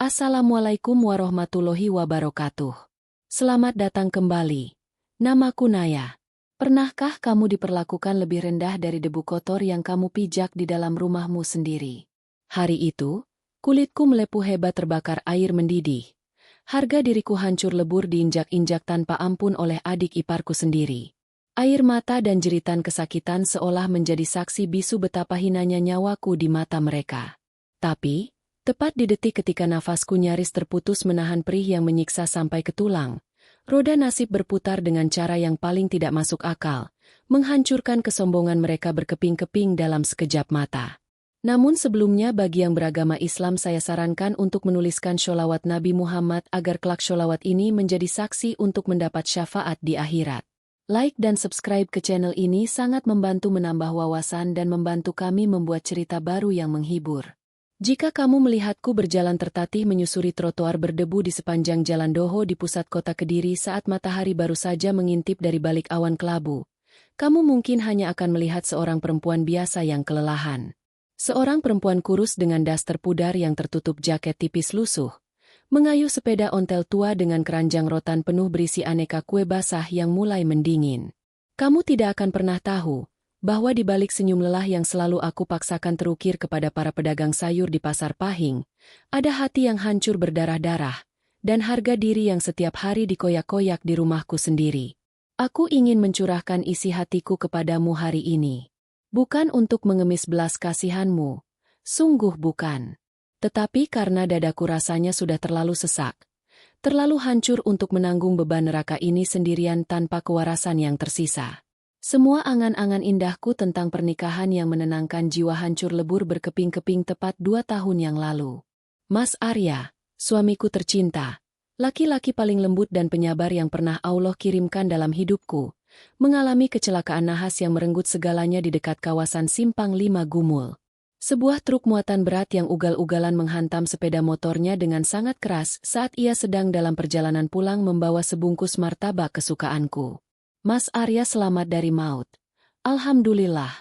Assalamualaikum warahmatullahi wabarakatuh. Selamat datang kembali. Namaku Naya. Pernahkah kamu diperlakukan lebih rendah dari debu kotor yang kamu pijak di dalam rumahmu sendiri? Hari itu, kulitku melepuh hebat terbakar air mendidih. Harga diriku hancur lebur diinjak-injak tanpa ampun oleh adik iparku sendiri. Air mata dan jeritan kesakitan seolah menjadi saksi bisu betapa hinanya nyawaku di mata mereka. Tapi, tepat di detik ketika nafasku nyaris terputus menahan perih yang menyiksa sampai ke tulang, roda nasib berputar dengan cara yang paling tidak masuk akal, menghancurkan kesombongan mereka berkeping-keping dalam sekejap mata. Namun sebelumnya bagi yang beragama Islam saya sarankan untuk menuliskan sholawat Nabi Muhammad agar kelak sholawat ini menjadi saksi untuk mendapat syafaat di akhirat. Like dan subscribe ke channel ini sangat membantu menambah wawasan dan membantu kami membuat cerita baru yang menghibur. Jika kamu melihatku berjalan tertatih menyusuri trotoar berdebu di sepanjang Jalan Doho di pusat kota Kediri saat matahari baru saja mengintip dari balik awan kelabu, kamu mungkin hanya akan melihat seorang perempuan biasa yang kelelahan. Seorang perempuan kurus dengan daster pudar yang tertutup jaket tipis lusuh, mengayuh sepeda ontel tua dengan keranjang rotan penuh berisi aneka kue basah yang mulai mendingin. Kamu tidak akan pernah tahu bahwa di balik senyum lelah yang selalu aku paksakan terukir kepada para pedagang sayur di Pasar Pahing, ada hati yang hancur berdarah-darah, dan harga diri yang setiap hari dikoyak-koyak di rumahku sendiri. Aku ingin mencurahkan isi hatiku kepadamu hari ini. Bukan untuk mengemis belas kasihanmu, sungguh bukan. Tetapi karena dadaku rasanya sudah terlalu sesak, terlalu hancur untuk menanggung beban neraka ini sendirian tanpa kewarasan yang tersisa. Semua angan-angan indahku tentang pernikahan yang menenangkan jiwa hancur lebur berkeping-keping tepat 2 tahun yang lalu. Mas Arya, suamiku tercinta, laki-laki paling lembut dan penyabar yang pernah Allah kirimkan dalam hidupku, mengalami kecelakaan nahas yang merenggut segalanya di dekat kawasan Simpang 5 Gumul. Sebuah truk muatan berat yang ugal-ugalan menghantam sepeda motornya dengan sangat keras saat ia sedang dalam perjalanan pulang membawa sebungkus martabak kesukaanku. Mas Arya selamat dari maut. Alhamdulillah.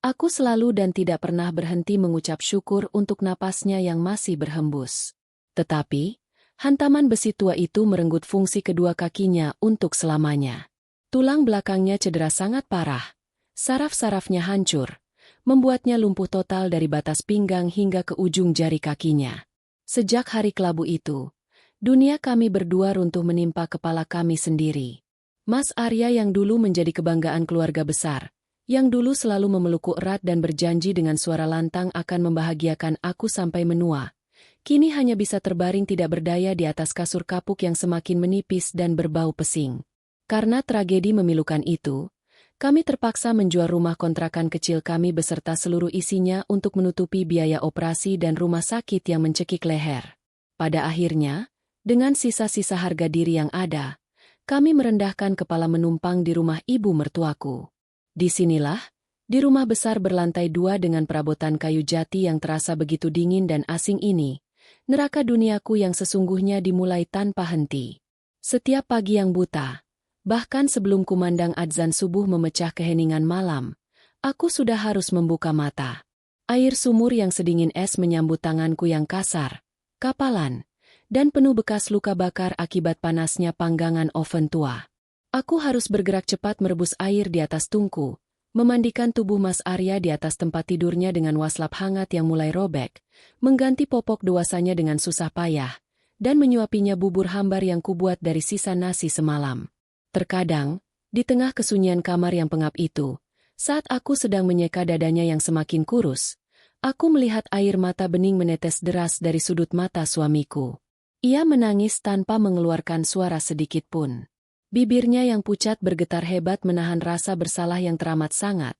Aku selalu dan tidak pernah berhenti mengucap syukur untuk napasnya yang masih berhembus. Tetapi, hantaman besi tua itu merenggut fungsi kedua kakinya untuk selamanya. Tulang belakangnya cedera sangat parah. Saraf-sarafnya hancur, membuatnya lumpuh total dari batas pinggang hingga ke ujung jari kakinya. Sejak hari kelabu itu, dunia kami berdua runtuh menimpa kepala kami sendiri. Mas Arya yang dulu menjadi kebanggaan keluarga besar, yang dulu selalu memelukku erat dan berjanji dengan suara lantang akan membahagiakan aku sampai menua, kini hanya bisa terbaring tidak berdaya di atas kasur kapuk yang semakin menipis dan berbau pesing. Karena tragedi memilukan itu, kami terpaksa menjual rumah kontrakan kecil kami beserta seluruh isinya untuk menutupi biaya operasi dan rumah sakit yang mencekik leher. Pada akhirnya, dengan sisa-sisa harga diri yang ada, kami merendahkan kepala menumpang di rumah ibu mertuaku. Disinilah, di rumah besar berlantai 2 dengan perabotan kayu jati yang terasa begitu dingin dan asing ini, neraka duniaku yang sesungguhnya dimulai tanpa henti. Setiap pagi yang buta, bahkan sebelum kumandang adzan subuh memecah keheningan malam, aku sudah harus membuka mata. Air sumur yang sedingin es menyambut tanganku yang kasar, kapalan, dan penuh bekas luka bakar akibat panasnya panggangan oven tua. Aku harus bergerak cepat merebus air di atas tungku, memandikan tubuh Mas Arya di atas tempat tidurnya dengan waslap hangat yang mulai robek, mengganti popok dewasanya dengan susah payah, dan menyuapinya bubur hambar yang kubuat dari sisa nasi semalam. Terkadang, di tengah kesunyian kamar yang pengap itu, saat aku sedang menyeka dadanya yang semakin kurus, aku melihat air mata bening menetes deras dari sudut mata suamiku. Ia menangis tanpa mengeluarkan suara sedikit pun. Bibirnya yang pucat bergetar hebat menahan rasa bersalah yang teramat sangat,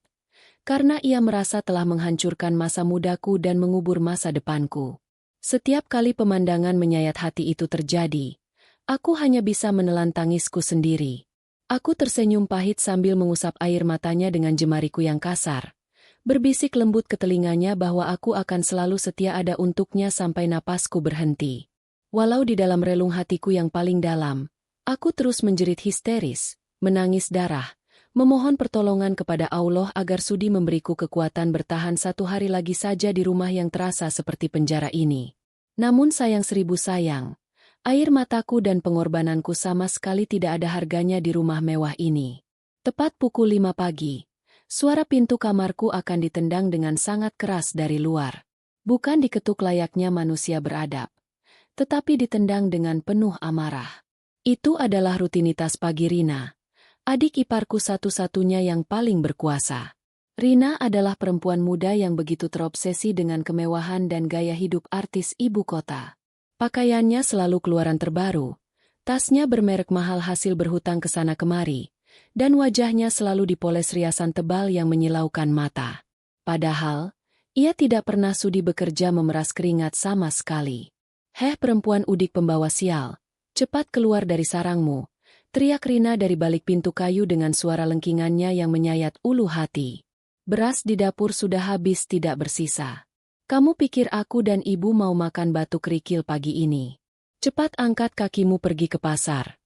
karena ia merasa telah menghancurkan masa mudaku dan mengubur masa depanku. Setiap kali pemandangan menyayat hati itu terjadi, aku hanya bisa menelan tangisku sendiri. Aku tersenyum pahit sambil mengusap air matanya dengan jemariku yang kasar, berbisik lembut ke telinganya bahwa aku akan selalu setia ada untuknya sampai napasku berhenti. Walau di dalam relung hatiku yang paling dalam, aku terus menjerit histeris, menangis darah, memohon pertolongan kepada Allah agar sudi memberiku kekuatan bertahan 1 hari lagi saja di rumah yang terasa seperti penjara ini. Namun sayang seribu sayang, air mataku dan pengorbananku sama sekali tidak ada harganya di rumah mewah ini. Tepat pukul 5 pagi, suara pintu kamarku akan ditendang dengan sangat keras dari luar. Bukan diketuk layaknya manusia beradab, tetapi ditendang dengan penuh amarah. Itu adalah rutinitas pagi Rina, adik iparku satu-satunya yang paling berkuasa. Rina adalah perempuan muda yang begitu terobsesi dengan kemewahan dan gaya hidup artis ibu kota. Pakaiannya selalu keluaran terbaru, tasnya bermerek mahal hasil berhutang ke sana kemari, dan wajahnya selalu dipoles riasan tebal yang menyilaukan mata. Padahal, ia tidak pernah sudi bekerja memeras keringat sama sekali. "Heh perempuan udik pembawa sial, cepat keluar dari sarangmu," teriak Rina dari balik pintu kayu dengan suara lengkingannya yang menyayat ulu hati. "Beras di dapur sudah habis tidak bersisa. Kamu pikir aku dan ibu mau makan batu kerikil pagi ini? Cepat angkat kakimu pergi ke pasar.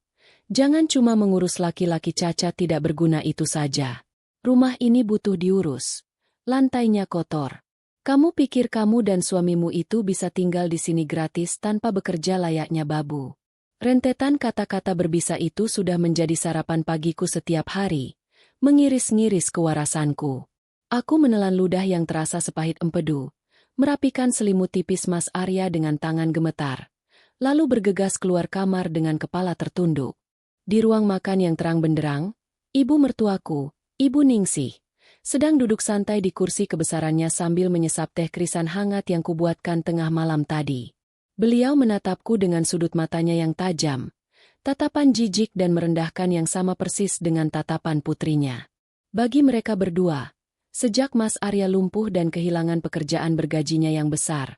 Jangan cuma mengurus laki-laki cacat tidak berguna itu saja. Rumah ini butuh diurus. Lantainya kotor. Kamu pikir kamu dan suamimu itu bisa tinggal di sini gratis tanpa bekerja layaknya babu?" Rentetan kata-kata berbisa itu sudah menjadi sarapan pagiku setiap hari, mengiris-ngiris kewarasanku. Aku menelan ludah yang terasa sepahit empedu, merapikan selimut tipis Mas Arya dengan tangan gemetar, lalu bergegas keluar kamar dengan kepala tertunduk. Di ruang makan yang terang benderang, ibu mertuaku, Ibu Ningsih, sedang duduk santai di kursi kebesarannya sambil menyesap teh krisan hangat yang kubuatkan tengah malam tadi. Beliau menatapku dengan sudut matanya yang tajam, tatapan jijik dan merendahkan yang sama persis dengan tatapan putrinya. Bagi mereka berdua, sejak Mas Arya lumpuh dan kehilangan pekerjaan bergajinya yang besar,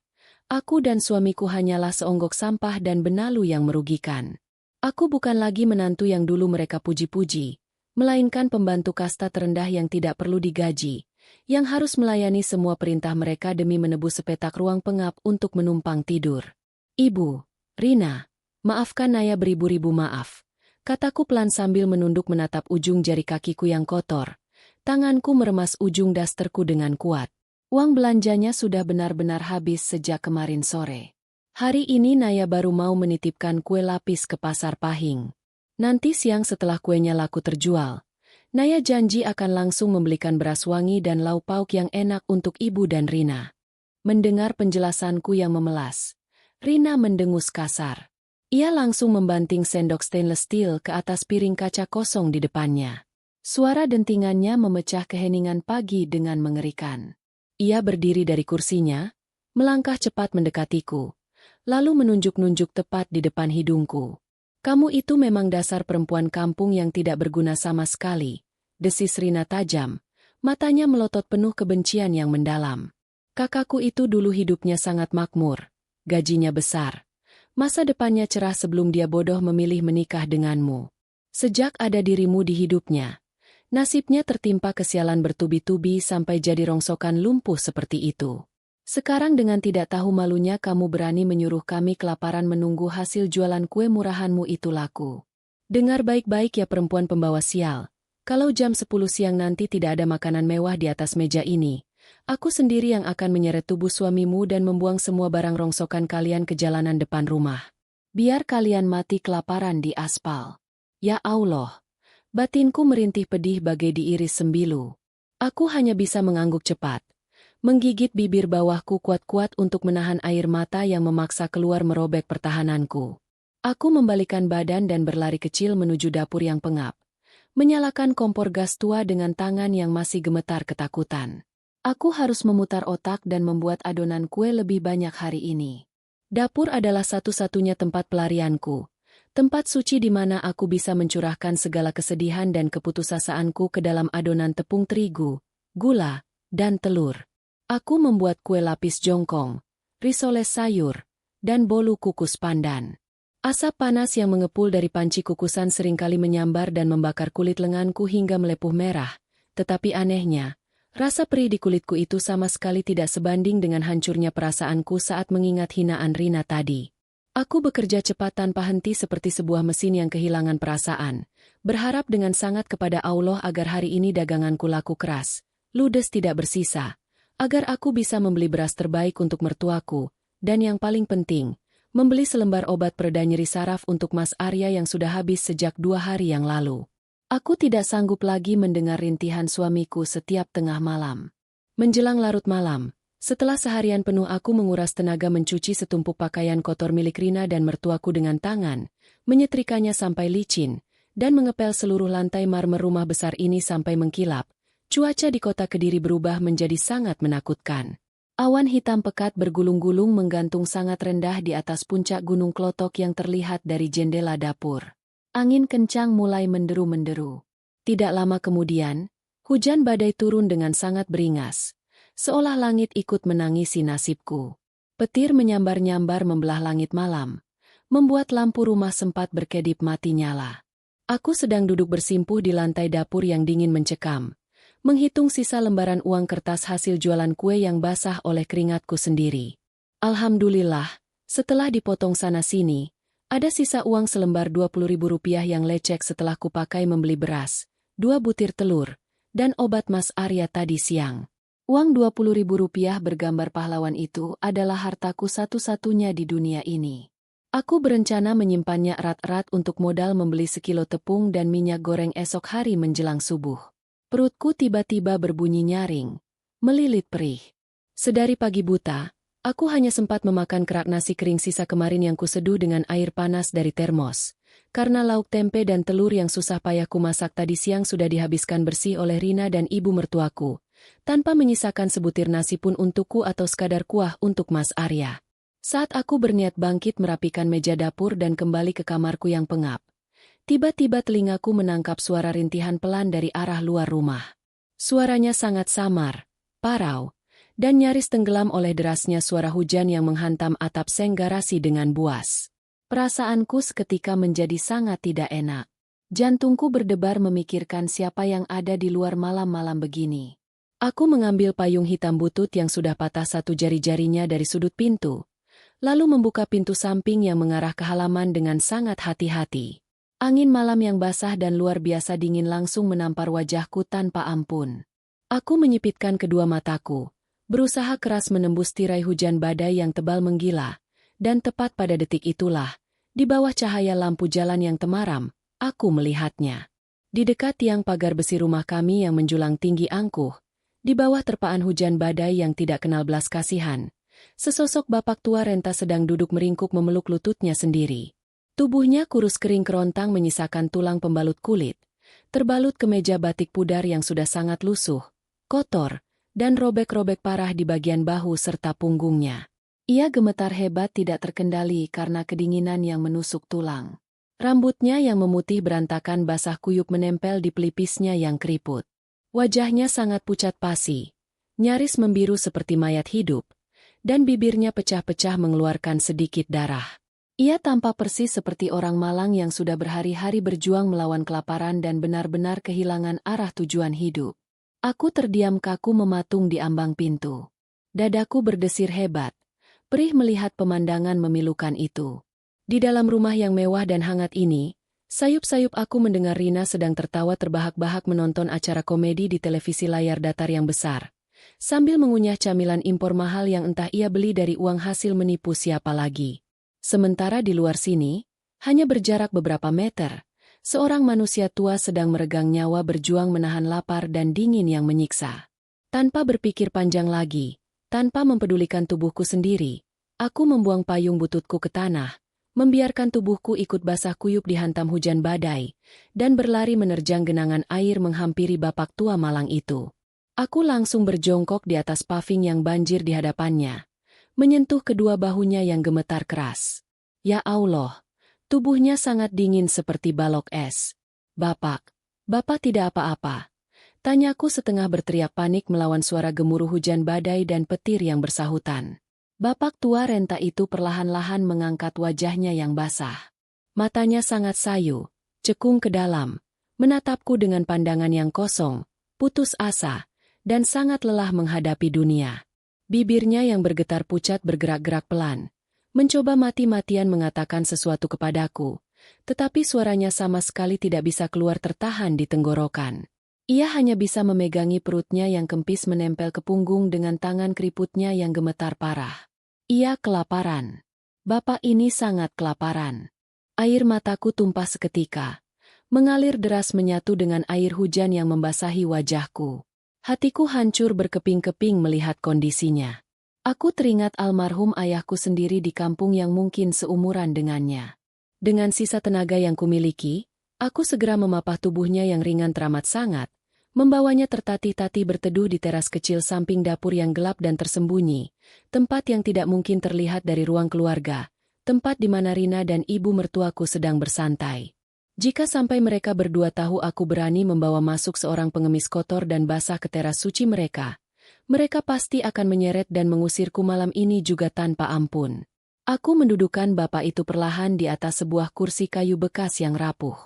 aku dan suamiku hanyalah seonggok sampah dan benalu yang merugikan. Aku bukan lagi menantu yang dulu mereka puji-puji, melainkan pembantu kasta terendah yang tidak perlu digaji, yang harus melayani semua perintah mereka demi menebus sepetak ruang pengap untuk menumpang tidur. "Ibu, Rina, maafkan Naya beribu-ribu maaf," kataku pelan sambil menunduk menatap ujung jari kakiku yang kotor. Tanganku meremas ujung dasterku dengan kuat. Uang belanjanya sudah benar-benar habis sejak kemarin sore. Hari ini Naya baru mau menitipkan kue lapis ke pasar Pahing. Nanti siang setelah kuenya laku terjual, Naya janji akan langsung membelikan beras wangi dan lauk pauk yang enak untuk ibu dan Rina. Mendengar penjelasanku yang memelas, Rina mendengus kasar. Ia langsung membanting sendok stainless steel ke atas piring kaca kosong di depannya. Suara dentingannya memecah keheningan pagi dengan mengerikan. Ia berdiri dari kursinya, melangkah cepat mendekatiku, lalu menunjuk-nunjuk tepat di depan hidungku. "Kamu itu memang dasar perempuan kampung yang tidak berguna sama sekali," desis Rina tajam, matanya melotot penuh kebencian yang mendalam. "Kakakku itu dulu hidupnya sangat makmur, gajinya besar. Masa depannya cerah sebelum dia bodoh memilih menikah denganmu. Sejak ada dirimu di hidupnya, nasibnya tertimpa kesialan bertubi-tubi sampai jadi rongsokan lumpuh seperti itu. Sekarang dengan tidak tahu malunya kamu berani menyuruh kami kelaparan menunggu hasil jualan kue murahanmu itu laku. Dengar baik-baik ya perempuan pembawa sial, kalau jam 10 siang nanti tidak ada makanan mewah di atas meja ini, aku sendiri yang akan menyeret tubuh suamimu dan membuang semua barang rongsokan kalian ke jalanan depan rumah. Biar kalian mati kelaparan di aspal." Ya Allah, batinku merintih pedih bagai diiris sembilu. Aku hanya bisa mengangguk cepat, menggigit bibir bawahku kuat-kuat untuk menahan air mata yang memaksa keluar merobek pertahananku. Aku membalikan badan dan berlari kecil menuju dapur yang pengap, menyalakan kompor gas tua dengan tangan yang masih gemetar ketakutan. Aku harus memutar otak dan membuat adonan kue lebih banyak hari ini. Dapur adalah satu-satunya tempat pelarianku, tempat suci di mana aku bisa mencurahkan segala kesedihan dan keputusasaanku ke dalam adonan tepung terigu, gula, dan telur. Aku membuat kue lapis jongkong, risoles sayur, dan bolu kukus pandan. Asap panas yang mengepul dari panci kukusan seringkali menyambar dan membakar kulit lenganku hingga melepuh merah, tetapi anehnya, rasa perih di kulitku itu sama sekali tidak sebanding dengan hancurnya perasaanku saat mengingat hinaan Rina tadi. Aku bekerja cepat tanpa henti seperti sebuah mesin yang kehilangan perasaan, berharap dengan sangat kepada Allah agar hari ini daganganku laku keras, ludes tidak bersisa, agar aku bisa membeli beras terbaik untuk mertuaku, Dan yang paling penting, membeli selembar obat pereda nyeri saraf untuk Mas Arya yang sudah habis sejak 2 hari yang lalu. Aku tidak sanggup lagi mendengar rintihan suamiku setiap tengah malam. Menjelang larut malam, setelah seharian penuh aku menguras tenaga mencuci setumpuk pakaian kotor milik Rina dan mertuaku dengan tangan, menyetrikanya sampai licin, dan mengepel seluruh lantai marmer rumah besar ini sampai mengkilap, cuaca di kota Kediri berubah menjadi sangat menakutkan. Awan hitam pekat bergulung-gulung menggantung sangat rendah di atas puncak Gunung Klotok yang terlihat dari jendela dapur. Angin kencang mulai menderu-menderu. Tidak lama kemudian, hujan badai turun dengan sangat beringas. Seolah langit ikut menangisi nasibku. Petir menyambar-nyambar membelah langit malam, membuat lampu rumah sempat berkedip mati nyala. Aku sedang duduk bersimpuh di lantai dapur yang dingin mencekam, menghitung sisa lembaran uang kertas hasil jualan kue yang basah oleh keringatku sendiri. Alhamdulillah, setelah dipotong sana-sini, ada sisa uang selembar Rp20.000 yang lecek setelah kupakai membeli beras, 2 butir telur, dan obat Mas Arya tadi siang. Uang Rp20.000 bergambar pahlawan itu adalah hartaku satu-satunya di dunia ini. Aku berencana menyimpannya erat-erat untuk modal membeli sekilo tepung dan minyak goreng esok hari menjelang subuh. Perutku tiba-tiba berbunyi nyaring, melilit perih. Sedari pagi buta, aku hanya sempat memakan kerak nasi kering sisa kemarin yang kuseduh dengan air panas dari termos. Karena lauk tempe dan telur yang susah payah kumasak tadi siang sudah dihabiskan bersih oleh Rina dan ibu mertuaku, tanpa menyisakan sebutir nasi pun untukku atau sekadar kuah untuk Mas Arya. Saat aku berniat bangkit merapikan meja dapur dan kembali ke kamarku yang pengap, tiba-tiba telingaku menangkap suara rintihan pelan dari arah luar rumah. Suaranya sangat samar, parau, dan nyaris tenggelam oleh derasnya suara hujan yang menghantam atap seng garasi dengan buas. Perasaanku seketika menjadi sangat tidak enak. Jantungku berdebar memikirkan siapa yang ada di luar malam-malam begini. Aku mengambil payung hitam butut yang sudah patah satu jari-jarinya dari sudut pintu, lalu membuka pintu samping yang mengarah ke halaman dengan sangat hati-hati. Angin malam yang basah dan luar biasa dingin langsung menampar wajahku tanpa ampun. Aku menyipitkan kedua mataku, berusaha keras menembus tirai hujan badai yang tebal menggila, dan tepat pada detik itulah, di bawah cahaya lampu jalan yang temaram, aku melihatnya. Di dekat tiang pagar besi rumah kami yang menjulang tinggi angkuh, di bawah terpaan hujan badai yang tidak kenal belas kasihan, sesosok bapak tua renta sedang duduk meringkuk memeluk lututnya sendiri. Tubuhnya kurus kering kerontang menyisakan tulang pembalut kulit, terbalut kemeja batik pudar yang sudah sangat lusuh, kotor, dan robek-robek parah di bagian bahu serta punggungnya. Ia gemetar hebat tidak terkendali karena kedinginan yang menusuk tulang. Rambutnya yang memutih berantakan basah kuyup menempel di pelipisnya yang keriput. Wajahnya sangat pucat pasi, nyaris membiru seperti mayat hidup, dan bibirnya pecah-pecah mengeluarkan sedikit darah. Ia tampak persis seperti orang malang yang sudah berhari-hari berjuang melawan kelaparan dan benar-benar kehilangan arah tujuan hidup. Aku terdiam kaku mematung di ambang pintu. Dadaku berdesir hebat, perih melihat pemandangan memilukan itu. Di dalam rumah yang mewah dan hangat ini, sayup-sayup aku mendengar Rina sedang tertawa terbahak-bahak menonton acara komedi di televisi layar datar yang besar, sambil mengunyah camilan impor mahal yang entah ia beli dari uang hasil menipu siapa lagi. Sementara di luar sini, hanya berjarak beberapa meter, seorang manusia tua sedang meregang nyawa berjuang menahan lapar dan dingin yang menyiksa. Tanpa berpikir panjang lagi, tanpa mempedulikan tubuhku sendiri, aku membuang payung bututku ke tanah, membiarkan tubuhku ikut basah kuyup dihantam hujan badai, dan berlari menerjang genangan air menghampiri bapak tua malang itu. Aku langsung berjongkok di atas paving yang banjir di hadapannya, menyentuh kedua bahunya yang gemetar keras. Ya Allah, tubuhnya sangat dingin seperti balok es. Bapak tidak apa-apa. Tanyaku setengah berteriak panik melawan suara gemuruh hujan badai dan petir yang bersahutan. Bapak tua renta itu perlahan-lahan mengangkat wajahnya yang basah. Matanya sangat sayu, cekung ke dalam, menatapku dengan pandangan yang kosong, putus asa, dan sangat lelah menghadapi dunia. Bibirnya yang bergetar pucat bergerak-gerak pelan, mencoba mati-matian mengatakan sesuatu kepadaku, tetapi suaranya sama sekali tidak bisa keluar tertahan di tenggorokan. Ia hanya bisa memegangi perutnya yang kempis menempel ke punggung dengan tangan keriputnya yang gemetar parah. Ia kelaparan. Bapak ini sangat kelaparan. Air mataku tumpah seketika. Mengalir deras menyatu dengan air hujan yang membasahi wajahku. Hatiku hancur berkeping-keping melihat kondisinya. Aku teringat almarhum ayahku sendiri di kampung yang mungkin seumuran dengannya. Dengan sisa tenaga yang kumiliki, aku segera memapah tubuhnya yang ringan teramat sangat, membawanya tertatih-tatih berteduh di teras kecil samping dapur yang gelap dan tersembunyi, tempat yang tidak mungkin terlihat dari ruang keluarga, tempat di mana Rina dan ibu mertuaku sedang bersantai. Jika sampai mereka berdua tahu aku berani membawa masuk seorang pengemis kotor dan basah ke teras suci mereka, mereka pasti akan menyeret dan mengusirku malam ini juga tanpa ampun. Aku mendudukan bapak itu perlahan di atas sebuah kursi kayu bekas yang rapuh.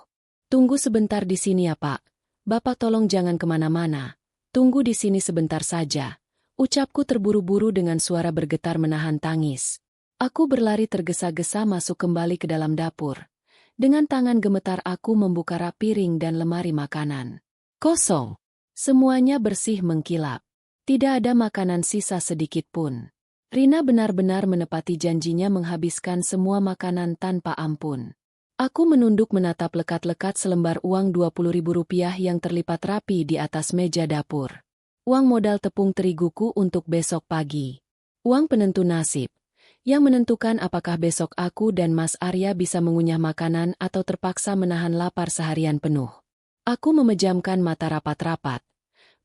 "Tunggu sebentar di sini ya, Pak. Bapak tolong jangan kemana-mana. Tunggu di sini sebentar saja," ucapku terburu-buru dengan suara bergetar menahan tangis. Aku berlari tergesa-gesa masuk kembali ke dalam dapur. Dengan tangan gemetar aku membuka rak piring dan lemari makanan. Kosong. Semuanya bersih mengkilap. Tidak ada makanan sisa sedikit pun. Rina benar-benar menepati janjinya menghabiskan semua makanan tanpa ampun. Aku menunduk menatap lekat-lekat selembar uang Rp20.000 yang terlipat rapi di atas meja dapur. Uang modal tepung teriguku untuk besok pagi. Uang penentu nasib, yang menentukan apakah besok aku dan Mas Arya bisa mengunyah makanan atau terpaksa menahan lapar seharian penuh. Aku memejamkan mata rapat-rapat,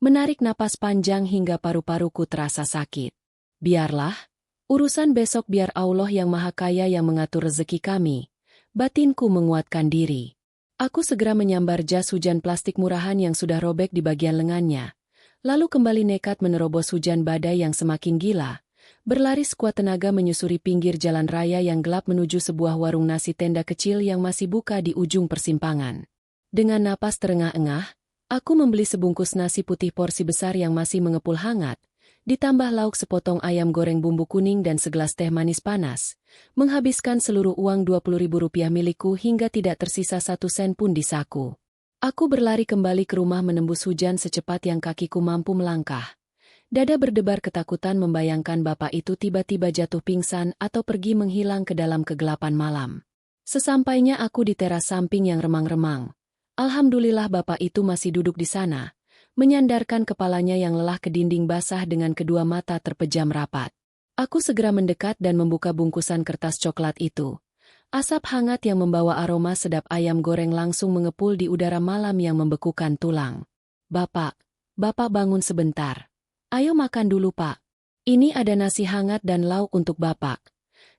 menarik napas panjang hingga paru-paruku terasa sakit. Biarlah, urusan besok biar Allah yang Maha Kaya yang mengatur rezeki kami. Batinku menguatkan diri. Aku segera menyambar jas hujan plastik murahan yang sudah robek di bagian lengannya. Lalu kembali nekat menerobos hujan badai yang semakin gila. Berlari sekuat tenaga menyusuri pinggir jalan raya yang gelap menuju sebuah warung nasi tenda kecil yang masih buka di ujung persimpangan. Dengan napas terengah-engah, aku membeli sebungkus nasi putih porsi besar yang masih mengepul hangat, ditambah lauk sepotong ayam goreng bumbu kuning dan segelas teh manis panas, menghabiskan seluruh uang Rp20.000 milikku hingga tidak tersisa 1 sen pun di saku. Aku berlari kembali ke rumah menembus hujan secepat yang kakiku mampu melangkah. Dada berdebar ketakutan membayangkan bapak itu tiba-tiba jatuh pingsan atau pergi menghilang ke dalam kegelapan malam. Sesampainya aku di teras samping yang remang-remang, alhamdulillah bapak itu masih duduk di sana, menyandarkan kepalanya yang lelah ke dinding basah dengan kedua mata terpejam rapat. Aku segera mendekat dan membuka bungkusan kertas coklat itu. Asap hangat yang membawa aroma sedap ayam goreng langsung mengepul di udara malam yang membekukan tulang. Bapak bangun sebentar. Ayo makan dulu, Pak. Ini ada nasi hangat dan lauk untuk Bapak,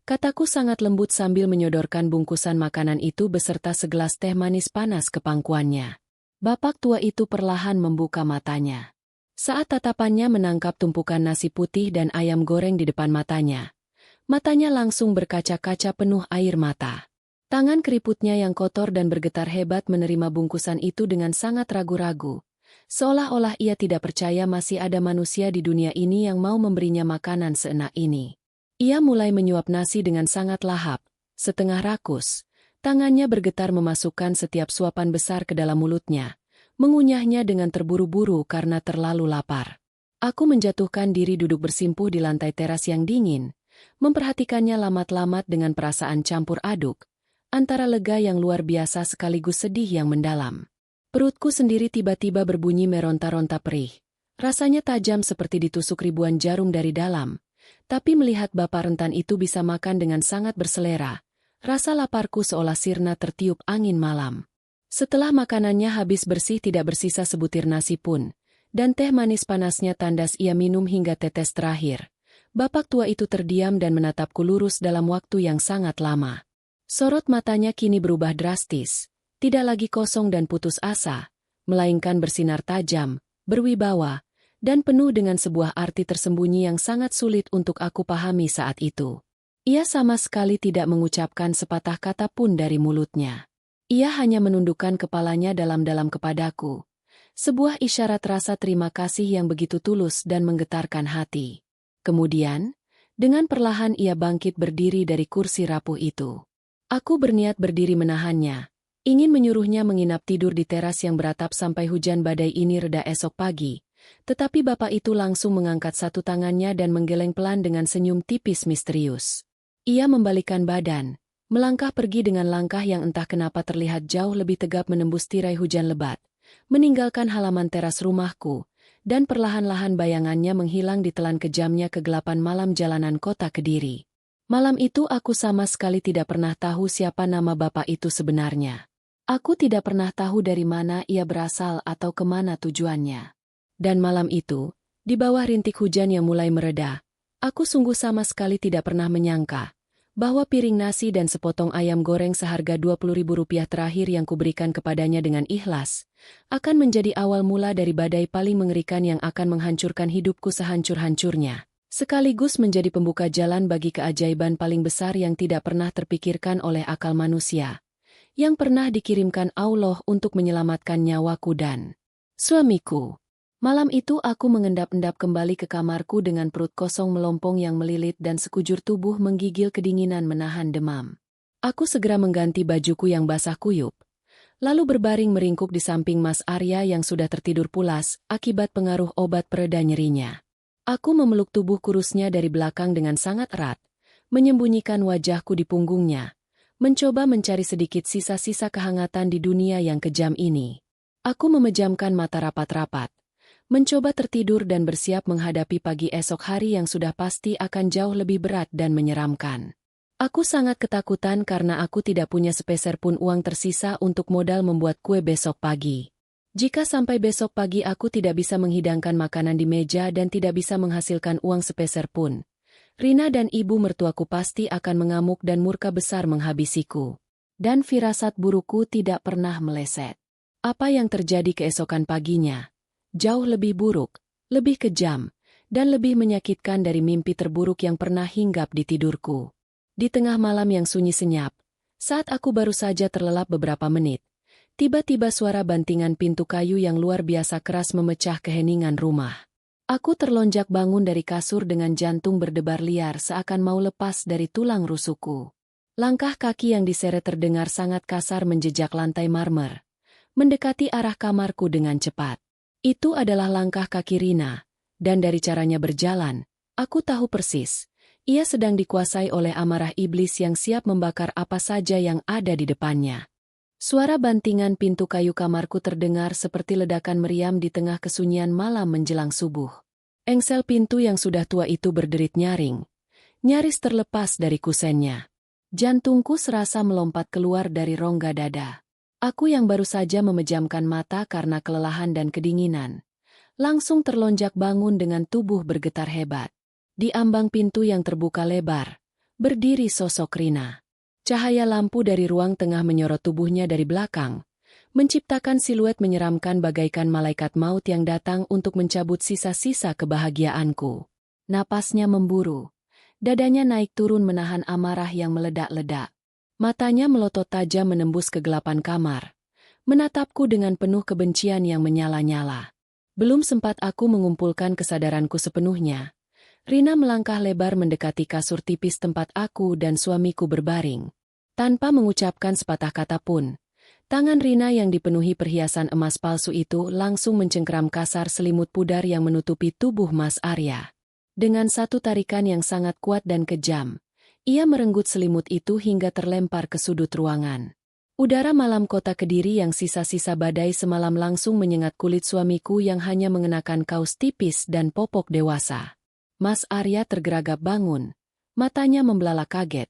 kataku sangat lembut sambil menyodorkan bungkusan makanan itu beserta segelas teh manis panas ke pangkuannya. Bapak tua itu perlahan membuka matanya. Saat tatapannya menangkap tumpukan nasi putih dan ayam goreng di depan matanya, matanya langsung berkaca-kaca penuh air mata. Tangan keriputnya yang kotor dan bergetar hebat menerima bungkusan itu dengan sangat ragu-ragu, seolah-olah ia tidak percaya masih ada manusia di dunia ini yang mau memberinya makanan seenak ini. Ia mulai menyuap nasi dengan sangat lahap, setengah rakus. Tangannya bergetar memasukkan setiap suapan besar ke dalam mulutnya, mengunyahnya dengan terburu-buru karena terlalu lapar. Aku menjatuhkan diri duduk bersimpuh di lantai teras yang dingin, memperhatikannya lamat-lamat dengan perasaan campur aduk, antara lega yang luar biasa sekaligus sedih yang mendalam. Perutku sendiri tiba-tiba berbunyi meronta-ronta perih. Rasanya tajam seperti ditusuk ribuan jarum dari dalam. Tapi melihat bapak rentan itu bisa makan dengan sangat berselera, rasa laparku seolah sirna tertiup angin malam. Setelah makanannya habis bersih tidak bersisa sebutir nasi pun, dan teh manis panasnya tandas ia minum hingga tetes terakhir. Bapak tua itu terdiam dan menatapku lurus dalam waktu yang sangat lama. Sorot matanya kini berubah drastis. Tidak lagi kosong dan putus asa, melainkan bersinar tajam, berwibawa, dan penuh dengan sebuah arti tersembunyi yang sangat sulit untuk aku pahami saat itu. Ia sama sekali tidak mengucapkan sepatah kata pun dari mulutnya. Ia hanya menundukkan kepalanya dalam-dalam kepadaku. Sebuah isyarat rasa terima kasih yang begitu tulus dan menggetarkan hati. Kemudian, dengan perlahan ia bangkit berdiri dari kursi rapuh itu. Aku berniat berdiri menahannya. Ingin menyuruhnya menginap tidur di teras yang beratap sampai hujan badai ini reda esok pagi, tetapi bapak itu langsung mengangkat satu tangannya dan menggeleng pelan dengan senyum tipis misterius. Ia membalikkan badan, melangkah pergi dengan langkah yang entah kenapa terlihat jauh lebih tegap menembus tirai hujan lebat, meninggalkan halaman teras rumahku, dan perlahan-lahan bayangannya menghilang ditelan kejamnya kegelapan malam jalanan kota Kediri. Malam itu aku sama sekali tidak pernah tahu siapa nama bapak itu sebenarnya. Aku tidak pernah tahu dari mana ia berasal atau kemana tujuannya. Dan malam itu, di bawah rintik hujan yang mulai mereda, aku sungguh sama sekali tidak pernah menyangka bahwa piring nasi dan sepotong ayam goreng seharga Rp20.000 terakhir yang kuberikan kepadanya dengan ikhlas, akan menjadi awal mula dari badai paling mengerikan yang akan menghancurkan hidupku sehancur-hancurnya. Sekaligus menjadi pembuka jalan bagi keajaiban paling besar yang tidak pernah terpikirkan oleh akal manusia, yang pernah dikirimkan Allah untuk menyelamatkan nyawaku dan suamiku. Malam itu aku mengendap-endap kembali ke kamarku dengan perut kosong melompong yang melilit dan sekujur tubuh menggigil kedinginan menahan demam. Aku segera mengganti bajuku yang basah kuyup, lalu berbaring meringkuk di samping Mas Arya yang sudah tertidur pulas akibat pengaruh obat pereda nyerinya. Aku memeluk tubuh kurusnya dari belakang dengan sangat erat, menyembunyikan wajahku di punggungnya, mencoba mencari sedikit sisa-sisa kehangatan di dunia yang kejam ini. Aku memejamkan mata rapat-rapat, mencoba tertidur dan bersiap menghadapi pagi esok hari yang sudah pasti akan jauh lebih berat dan menyeramkan. Aku sangat ketakutan karena aku tidak punya sepeser pun uang tersisa untuk modal membuat kue besok pagi. Jika sampai besok pagi aku tidak bisa menghidangkan makanan di meja dan tidak bisa menghasilkan uang sepeser pun, Rina dan ibu mertuaku pasti akan mengamuk dan murka besar menghabisiku. Dan firasat burukku tidak pernah meleset. Apa yang terjadi keesokan paginya jauh lebih buruk, lebih kejam, dan lebih menyakitkan dari mimpi terburuk yang pernah hinggap di tidurku. Di tengah malam yang sunyi senyap, saat aku baru saja terlelap beberapa menit, tiba-tiba suara bantingan pintu kayu yang luar biasa keras memecah keheningan rumah. Aku terlonjak bangun dari kasur dengan jantung berdebar liar seakan mau lepas dari tulang rusukku. Langkah kaki yang diseret terdengar sangat kasar menjejak lantai marmer, mendekati arah kamarku dengan cepat. Itu adalah langkah kaki Rina, dan dari caranya berjalan, aku tahu persis. Ia sedang dikuasai oleh amarah iblis yang siap membakar apa saja yang ada di depannya. Suara bantingan pintu kayu kamarku terdengar seperti ledakan meriam di tengah kesunyian malam menjelang subuh. Engsel pintu yang sudah tua itu berderit nyaring, nyaris terlepas dari kusennya. Jantungku serasa melompat keluar dari rongga dada. Aku yang baru saja memejamkan mata karena kelelahan dan kedinginan, langsung terlonjak bangun dengan tubuh bergetar hebat. Di ambang pintu yang terbuka lebar, berdiri sosok Rina. Cahaya lampu dari ruang tengah menyorot tubuhnya dari belakang, menciptakan siluet menyeramkan bagaikan malaikat maut yang datang untuk mencabut sisa-sisa kebahagiaanku. Napasnya memburu, dadanya naik turun menahan amarah yang meledak-ledak. Matanya melotot tajam menembus kegelapan kamar, menatapku dengan penuh kebencian yang menyala-nyala. Belum sempat aku mengumpulkan kesadaranku sepenuhnya, Rina melangkah lebar mendekati kasur tipis tempat aku dan suamiku berbaring. Tanpa mengucapkan sepatah kata pun, tangan Rina yang dipenuhi perhiasan emas palsu itu langsung mencengkeram kasar selimut pudar yang menutupi tubuh Mas Arya. Dengan satu tarikan yang sangat kuat dan kejam, ia merenggut selimut itu hingga terlempar ke sudut ruangan. Udara malam kota Kediri yang sisa-sisa badai semalam langsung menyengat kulit suamiku yang hanya mengenakan kaos tipis dan popok dewasa. Mas Arya tergeragap bangun, matanya membelalak kaget,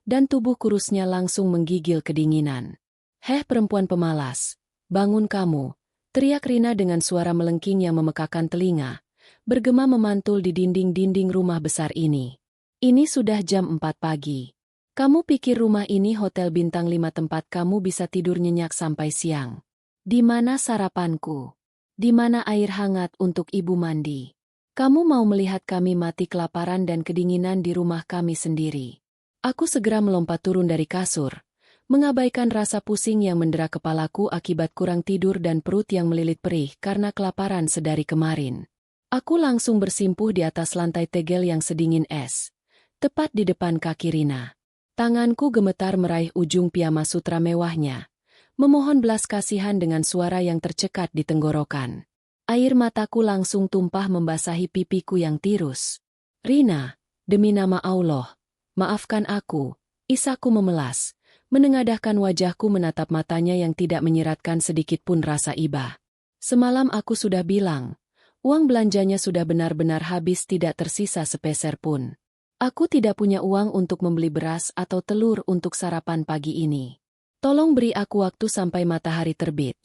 dan tubuh kurusnya langsung menggigil kedinginan. "Heh perempuan pemalas, bangun kamu," teriak Rina dengan suara melengking yang memekakan telinga, bergema memantul di dinding-dinding rumah besar ini. "Ini sudah jam 4 pagi. Kamu pikir rumah ini hotel bintang 5 tempat kamu bisa tidur nyenyak sampai siang? Di mana sarapanku? Di mana air hangat untuk ibu mandi? Kamu mau melihat kami mati kelaparan dan kedinginan di rumah kami sendiri?" Aku segera melompat turun dari kasur, mengabaikan rasa pusing yang mendera kepalaku akibat kurang tidur dan perut yang melilit perih karena kelaparan sedari kemarin. Aku langsung bersimpuh di atas lantai tegel yang sedingin es, tepat di depan kaki Rina. Tanganku gemetar meraih ujung piyama sutra mewahnya, memohon belas kasihan dengan suara yang tercekat di tenggorokan. Air mataku langsung tumpah membasahi pipiku yang tirus. Rina, demi nama Allah, maafkan aku, isaku memelas, menengadahkan wajahku menatap matanya yang tidak menyiratkan sedikit pun rasa iba. Semalam aku sudah bilang, uang belanjanya sudah benar-benar habis tidak tersisa sepeser pun. Aku tidak punya uang untuk membeli beras atau telur untuk sarapan pagi ini. Tolong beri aku waktu sampai matahari terbit.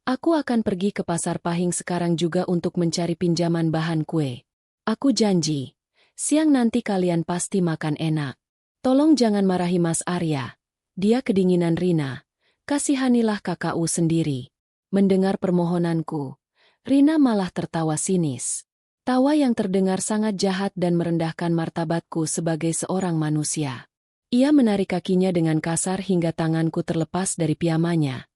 Aku akan pergi ke pasar Pahing sekarang juga untuk mencari pinjaman bahan kue. Aku janji, siang nanti kalian pasti makan enak. Tolong jangan marahi Mas Arya. Dia kedinginan Rina. Kasihanilah kakakku sendiri. Mendengar permohonanku, Rina malah tertawa sinis. Tawa yang terdengar sangat jahat dan merendahkan martabatku sebagai seorang manusia. Ia menarik kakinya dengan kasar hingga tanganku terlepas dari piyamanya,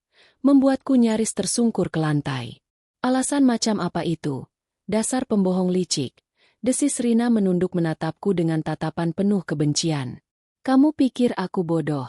membuatku nyaris tersungkur ke lantai. Alasan macam apa itu? Dasar pembohong licik. Desis Rina menunduk menatapku dengan tatapan penuh kebencian. Kamu pikir aku bodoh?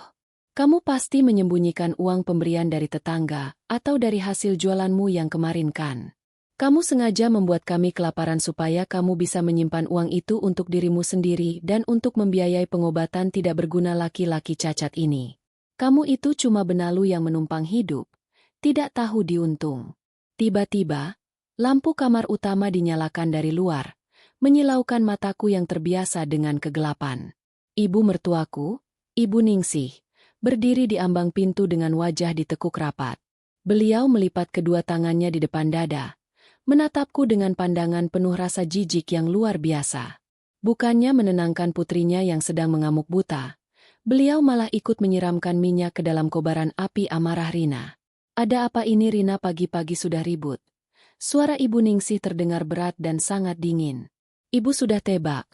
Kamu pasti menyembunyikan uang pemberian dari tetangga atau dari hasil jualanmu yang kemarin kan? Kamu sengaja membuat kami kelaparan supaya kamu bisa menyimpan uang itu untuk dirimu sendiri dan untuk membiayai pengobatan tidak berguna laki-laki cacat ini. Kamu itu cuma benalu yang menumpang hidup. Tidak tahu diuntung. Tiba-tiba, lampu kamar utama dinyalakan dari luar, menyilaukan mataku yang terbiasa dengan kegelapan. Ibu mertuaku, Ibu Ningsih, berdiri di ambang pintu dengan wajah ditekuk rapat. Beliau melipat kedua tangannya di depan dada, menatapku dengan pandangan penuh rasa jijik yang luar biasa. Bukannya menenangkan putrinya yang sedang mengamuk buta, beliau malah ikut menyiramkan minyak ke dalam kobaran api amarah Rina. Ada apa ini Rina pagi-pagi sudah ribut? Suara Ibu Ningsih terdengar berat dan sangat dingin. Ibu sudah tebak.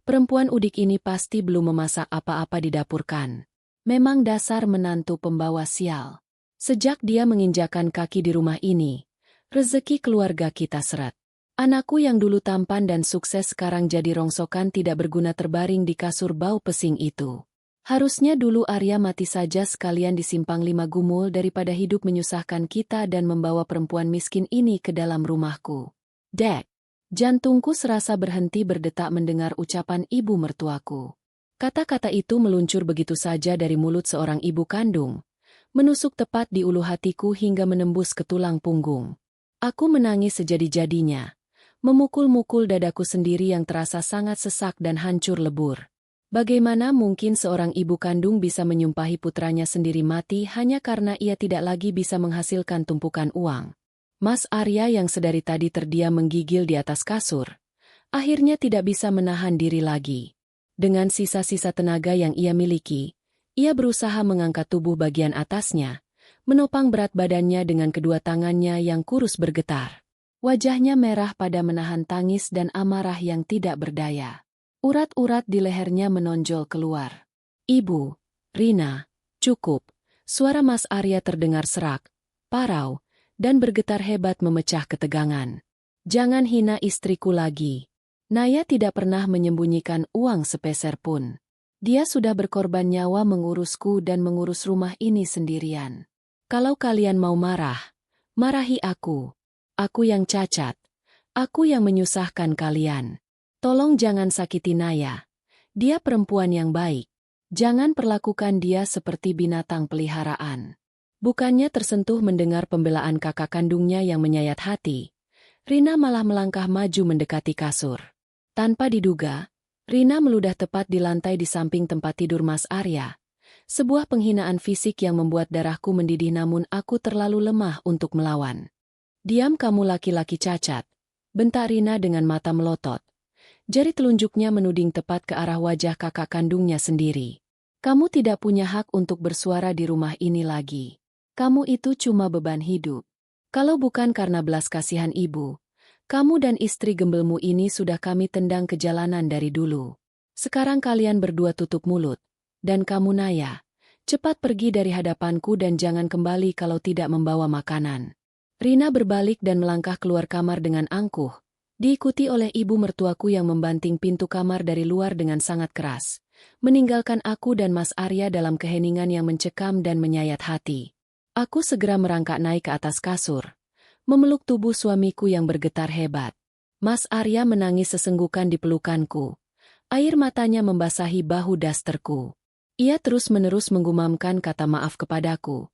Perempuan udik ini pasti belum memasak apa-apa di dapur kan. Memang dasar menantu pembawa sial. Sejak dia menginjakan kaki di rumah ini, rezeki keluarga kita seret. Anakku yang dulu tampan dan sukses sekarang jadi rongsokan tidak berguna terbaring di kasur bau pesing itu. Harusnya dulu Arya mati saja sekalian di Simpang 5 Gumul daripada hidup menyusahkan kita dan membawa perempuan miskin ini ke dalam rumahku. Dek, jantungku serasa berhenti berdetak mendengar ucapan ibu mertuaku. Kata-kata itu meluncur begitu saja dari mulut seorang ibu kandung, menusuk tepat di ulu hatiku hingga menembus ke tulang punggung. Aku menangis sejadi-jadinya, memukul-mukul dadaku sendiri yang terasa sangat sesak dan hancur lebur. Bagaimana mungkin seorang ibu kandung bisa menyumpahi putranya sendiri mati hanya karena ia tidak lagi bisa menghasilkan tumpukan uang? Mas Arya yang sedari tadi terdiam menggigil di atas kasur, akhirnya tidak bisa menahan diri lagi. Dengan sisa-sisa tenaga yang ia miliki, ia berusaha mengangkat tubuh bagian atasnya, menopang berat badannya dengan kedua tangannya yang kurus bergetar. Wajahnya merah pada menahan tangis dan amarah yang tidak berdaya. Urat-urat di lehernya menonjol keluar. Ibu, Rina, cukup. Suara Mas Arya terdengar serak, parau, dan bergetar hebat memecah ketegangan. Jangan hina istriku lagi. Naya tidak pernah menyembunyikan uang sepeser pun. Dia sudah berkorban nyawa mengurusku dan mengurus rumah ini sendirian. Kalau kalian mau marah, marahi aku. Aku yang cacat. Aku yang menyusahkan kalian. Tolong jangan sakiti Naya. Dia perempuan yang baik. Jangan perlakukan dia seperti binatang peliharaan. Bukannya tersentuh mendengar pembelaan kakak kandungnya yang menyayat hati, Rina malah melangkah maju mendekati kasur. Tanpa diduga, Rina meludah tepat di lantai di samping tempat tidur Mas Arya. Sebuah penghinaan fisik yang membuat darahku mendidih namun aku terlalu lemah untuk melawan. Diam kamu laki-laki cacat, bentak Rina dengan mata melotot. Jari telunjuknya menuding tepat ke arah wajah kakak kandungnya sendiri. Kamu tidak punya hak untuk bersuara di rumah ini lagi. Kamu itu cuma beban hidup. Kalau bukan karena belas kasihan ibu, kamu dan istri gembelmu ini sudah kami tendang ke jalanan dari dulu. Sekarang kalian berdua tutup mulut. Dan kamu Naya, cepat pergi dari hadapanku dan jangan kembali kalau tidak membawa makanan. Rina berbalik dan melangkah keluar kamar dengan angkuh, diikuti oleh ibu mertuaku yang membanting pintu kamar dari luar dengan sangat keras, meninggalkan aku dan Mas Arya dalam keheningan yang mencekam dan menyayat hati. Aku segera merangkak naik ke atas kasur, memeluk tubuh suamiku yang bergetar hebat. Mas Arya menangis sesenggukan di pelukanku. Air matanya membasahi bahu dasterku. Ia terus-menerus menggumamkan kata maaf kepadaku,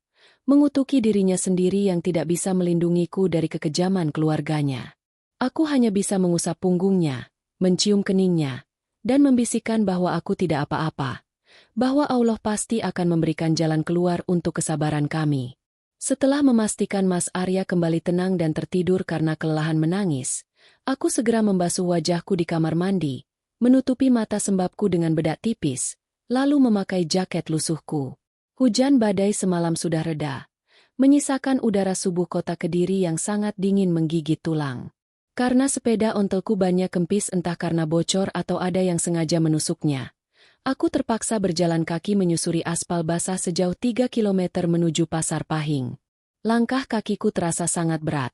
mengutuki dirinya sendiri yang tidak bisa melindungiku dari kekejaman keluarganya. Aku hanya bisa mengusap punggungnya, mencium keningnya, dan membisikkan bahwa aku tidak apa-apa, bahwa Allah pasti akan memberikan jalan keluar untuk kesabaran kami. Setelah memastikan Mas Arya kembali tenang dan tertidur karena kelelahan menangis, aku segera membasuh wajahku di kamar mandi, menutupi mata sembabku dengan bedak tipis, lalu memakai jaket lusuhku. Hujan badai semalam sudah reda, menyisakan udara subuh kota Kediri yang sangat dingin menggigit tulang. Karena sepeda ontelku banyak kempis entah karena bocor atau ada yang sengaja menusuknya, aku terpaksa berjalan kaki menyusuri aspal basah sejauh 3 kilometer menuju Pasar Pahing. Langkah kakiku terasa sangat berat,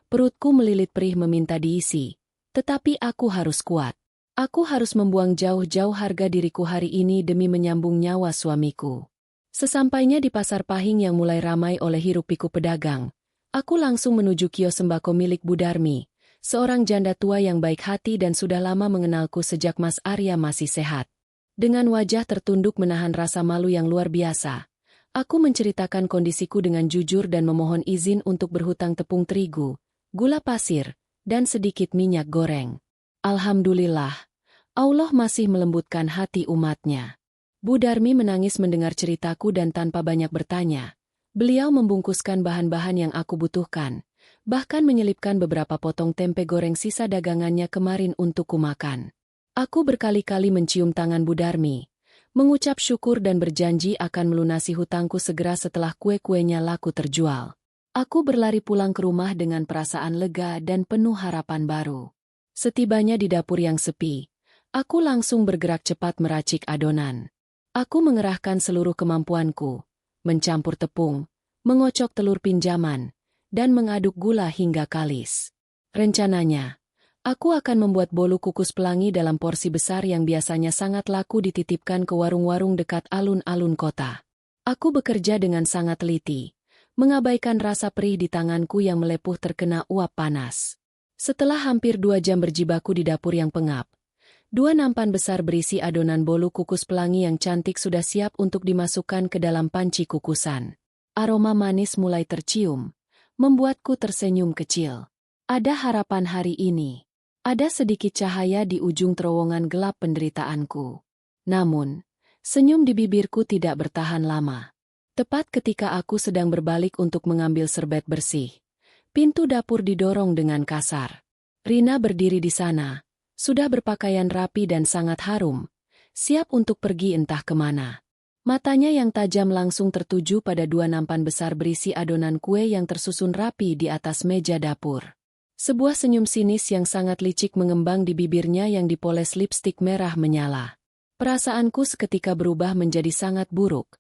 perutku melilit perih meminta diisi, tetapi aku harus kuat. Aku harus membuang jauh-jauh harga diriku hari ini demi menyambung nyawa suamiku. Sesampainya di Pasar Pahing yang mulai ramai oleh hiruk-pikuk pedagang, aku langsung menuju kios sembako milik Bu Darmi, seorang janda tua yang baik hati dan sudah lama mengenalku sejak Mas Arya masih sehat. Dengan wajah tertunduk menahan rasa malu yang luar biasa, aku menceritakan kondisiku dengan jujur dan memohon izin untuk berhutang tepung terigu, gula pasir, dan sedikit minyak goreng. Alhamdulillah, Allah masih melembutkan hati umatnya. Bu Darmi menangis mendengar ceritaku dan tanpa banyak bertanya, beliau membungkuskan bahan-bahan yang aku butuhkan, bahkan menyelipkan beberapa potong tempe goreng sisa dagangannya kemarin untuk kumakan. Aku berkali-kali mencium tangan Bu Darmi, mengucap syukur dan berjanji akan melunasi hutangku segera setelah kue-kuenya laku terjual. Aku berlari pulang ke rumah dengan perasaan lega dan penuh harapan baru. Setibanya di dapur yang sepi, aku langsung bergerak cepat meracik adonan. Aku mengerahkan seluruh kemampuanku, mencampur tepung, mengocok telur pinjaman, dan mengaduk gula hingga kalis. Rencananya, aku akan membuat bolu kukus pelangi dalam porsi besar yang biasanya sangat laku dititipkan ke warung-warung dekat alun-alun kota. Aku bekerja dengan sangat teliti, mengabaikan rasa perih di tanganku yang melepuh terkena uap panas. Setelah hampir 2 jam berjibaku di dapur yang pengap, 2 nampan besar berisi adonan bolu kukus pelangi yang cantik sudah siap untuk dimasukkan ke dalam panci kukusan. Aroma manis mulai tercium, membuatku tersenyum kecil. Ada harapan hari ini. Ada sedikit cahaya di ujung terowongan gelap penderitaanku. Namun, senyum di bibirku tidak bertahan lama. Tepat ketika aku sedang berbalik untuk mengambil serbet bersih, pintu dapur didorong dengan kasar. Rina berdiri di sana, sudah berpakaian rapi dan sangat harum, siap untuk pergi entah kemana. Matanya yang tajam langsung tertuju pada 2 nampan besar berisi adonan kue yang tersusun rapi di atas meja dapur. Sebuah senyum sinis yang sangat licik mengembang di bibirnya yang dipoles lipstik merah menyala. Perasaanku seketika berubah menjadi sangat buruk.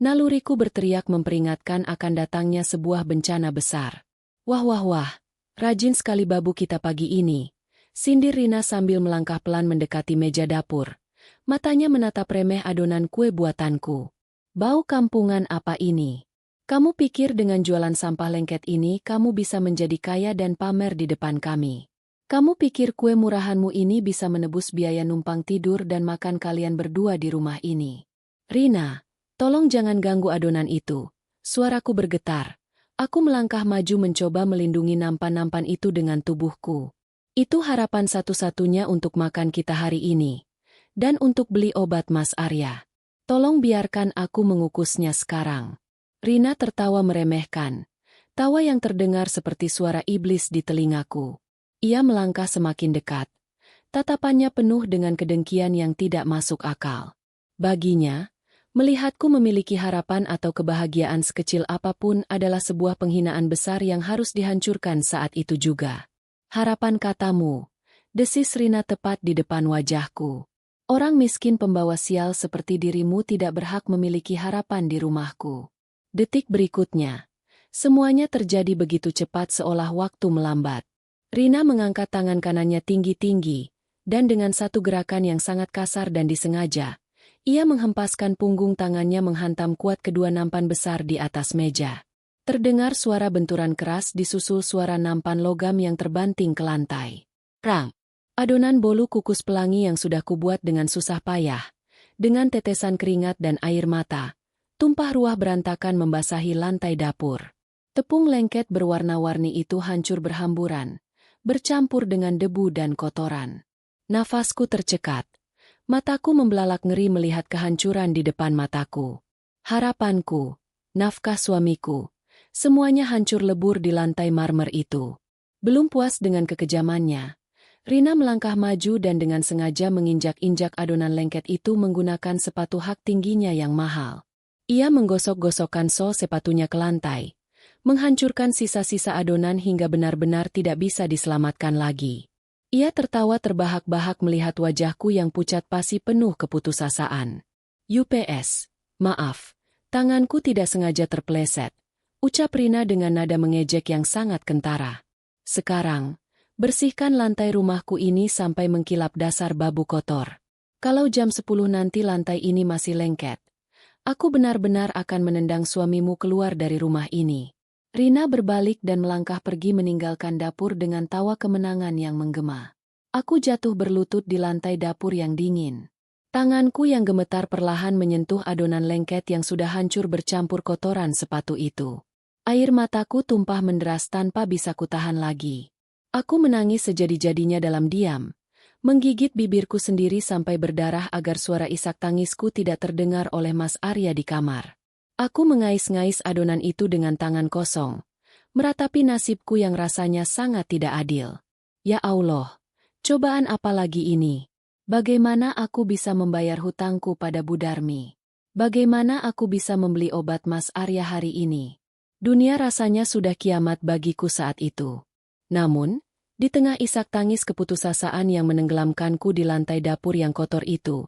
Naluriku berteriak memperingatkan akan datangnya sebuah bencana besar. Wah wah wah, rajin sekali babu kita pagi ini, sindir Rina sambil melangkah pelan mendekati meja dapur. Matanya menatap remeh adonan kue buatanku. Bau kampungan apa ini? Kamu pikir dengan jualan sampah lengket ini kamu bisa menjadi kaya dan pamer di depan kami? Kamu pikir kue murahanmu ini bisa menebus biaya numpang tidur dan makan kalian berdua di rumah ini? Rina, tolong jangan ganggu adonan itu. Suaraku bergetar. Aku melangkah maju mencoba melindungi nampan-nampan itu dengan tubuhku. Itu harapan satu-satunya untuk makan kita hari ini. Dan untuk beli obat Mas Arya. Tolong biarkan aku mengukusnya sekarang. Rina tertawa meremehkan. Tawa yang terdengar seperti suara iblis di telingaku. Ia melangkah semakin dekat. Tatapannya penuh dengan kedengkian yang tidak masuk akal. Baginya, melihatku memiliki harapan atau kebahagiaan sekecil apapun adalah sebuah penghinaan besar yang harus dihancurkan saat itu juga. Harapan katamu, desis Rina tepat di depan wajahku. Orang miskin pembawa sial seperti dirimu tidak berhak memiliki harapan di rumahku. Detik berikutnya, semuanya terjadi begitu cepat seolah waktu melambat. Rina mengangkat tangan kanannya tinggi-tinggi, dan dengan satu gerakan yang sangat kasar dan disengaja, ia menghempaskan punggung tangannya menghantam kuat kedua nampan besar di atas meja. Terdengar suara benturan keras disusul suara nampan logam yang terbanting ke lantai. Rang! Adonan bolu kukus pelangi yang sudah kubuat dengan susah payah, dengan tetesan keringat dan air mata, tumpah ruah berantakan membasahi lantai dapur. Tepung lengket berwarna-warni itu hancur berhamburan, bercampur dengan debu dan kotoran. Nafasku tercekat. Mataku membelalak ngeri melihat kehancuran di depan mataku. Harapanku, nafkah suamiku, semuanya hancur lebur di lantai marmer itu. Belum puas dengan kekejamannya, Rina melangkah maju dan dengan sengaja menginjak-injak adonan lengket itu menggunakan sepatu hak tingginya yang mahal. Ia menggosok-gosokkan sol sepatunya ke lantai, menghancurkan sisa-sisa adonan hingga benar-benar tidak bisa diselamatkan lagi. Ia tertawa terbahak-bahak melihat wajahku yang pucat pasi penuh keputusasaan. "UPS, maaf, tanganku tidak sengaja terpeleset," ucap Rina dengan nada mengejek yang sangat kentara. "Sekarang, bersihkan lantai rumahku ini sampai mengkilap dasar babu kotor. Kalau jam 10 nanti lantai ini masih lengket, aku benar-benar akan menendang suamimu keluar dari rumah ini." Rina berbalik dan melangkah pergi meninggalkan dapur dengan tawa kemenangan yang menggema. Aku jatuh berlutut di lantai dapur yang dingin. Tanganku yang gemetar perlahan menyentuh adonan lengket yang sudah hancur bercampur kotoran sepatu itu. Air mataku tumpah menderas tanpa bisa kutahan lagi. Aku menangis sejadi-jadinya dalam diam, menggigit bibirku sendiri sampai berdarah agar suara isak tangisku tidak terdengar oleh Mas Arya di kamar. Aku mengais-ngais adonan itu dengan tangan kosong, meratapi nasibku yang rasanya sangat tidak adil. Ya Allah, cobaan apa lagi ini? Bagaimana aku bisa membayar hutangku pada Bu Darmi? Bagaimana aku bisa membeli obat Mas Arya hari ini? Dunia rasanya sudah kiamat bagiku saat itu. Namun, di tengah isak tangis keputusasaan yang menenggelamkanku di lantai dapur yang kotor itu,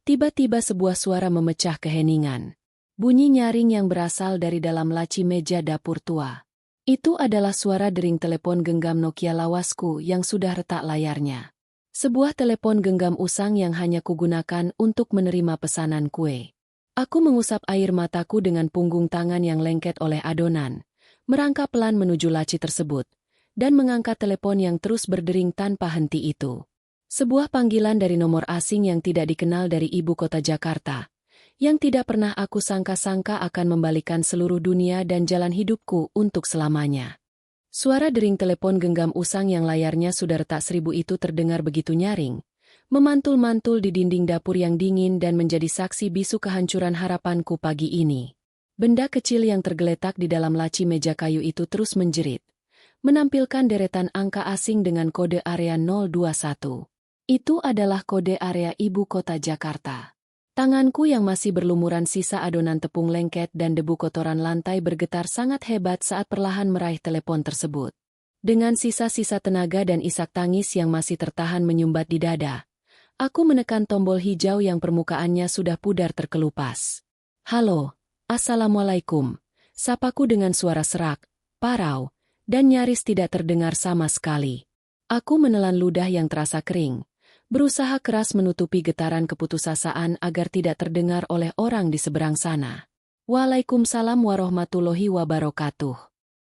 tiba-tiba sebuah suara memecah keheningan. Bunyi nyaring yang berasal dari dalam laci meja dapur tua. Itu adalah suara dering telepon genggam Nokia lawasku yang sudah retak layarnya. Sebuah telepon genggam usang yang hanya kugunakan untuk menerima pesanan kue. Aku mengusap air mataku dengan punggung tangan yang lengket oleh adonan, merangkak pelan menuju laci tersebut, dan mengangkat telepon yang terus berdering tanpa henti itu. Sebuah panggilan dari nomor asing yang tidak dikenal dari ibu kota Jakarta, yang tidak pernah aku sangka-sangka akan membalikan seluruh dunia dan jalan hidupku untuk selamanya. Suara dering telepon genggam usang yang layarnya sudah retak 1000 itu terdengar begitu nyaring, memantul-mantul di dinding dapur yang dingin dan menjadi saksi bisu kehancuran harapanku pagi ini. Benda kecil yang tergeletak di dalam laci meja kayu itu terus menjerit, menampilkan deretan angka asing dengan kode area 021. Itu adalah kode area ibu kota Jakarta. Tanganku yang masih berlumuran sisa adonan tepung lengket dan debu kotoran lantai bergetar sangat hebat saat perlahan meraih telepon tersebut. Dengan sisa-sisa tenaga dan isak tangis yang masih tertahan menyumbat di dada, aku menekan tombol hijau yang permukaannya sudah pudar terkelupas. "Halo, Assalamualaikum," sapaku dengan suara serak, parau, dan nyaris tidak terdengar sama sekali. Aku menelan ludah yang terasa kering, berusaha keras menutupi getaran keputusasaan agar tidak terdengar oleh orang di seberang sana. "Waalaikumsalam warahmatullahi wabarakatuh."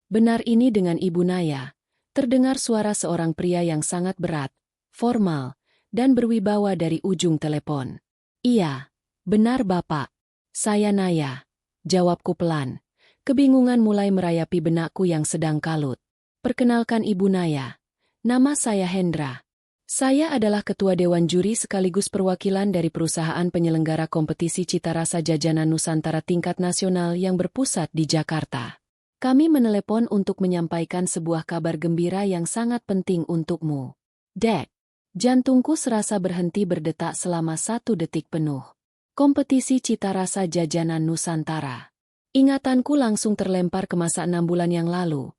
Benar ini dengan Ibu Naya. Terdengar suara seorang pria yang sangat berat, formal, dan berwibawa dari ujung telepon. "Iya, benar Bapak. Saya Naya," jawabku pelan. Kebingungan mulai merayapi benakku yang sedang kalut. "Perkenalkan Ibu Naya. Nama saya Hendra. Saya adalah ketua Dewan Juri sekaligus perwakilan dari perusahaan penyelenggara kompetisi Cita Rasa Jajanan Nusantara tingkat nasional yang berpusat di Jakarta. Kami menelepon untuk menyampaikan sebuah kabar gembira yang sangat penting untukmu." Dek, jantungku serasa berhenti berdetak selama 1 detik penuh. Kompetisi Cita Rasa Jajanan Nusantara. Ingatanku langsung terlempar ke masa 6 bulan yang lalu,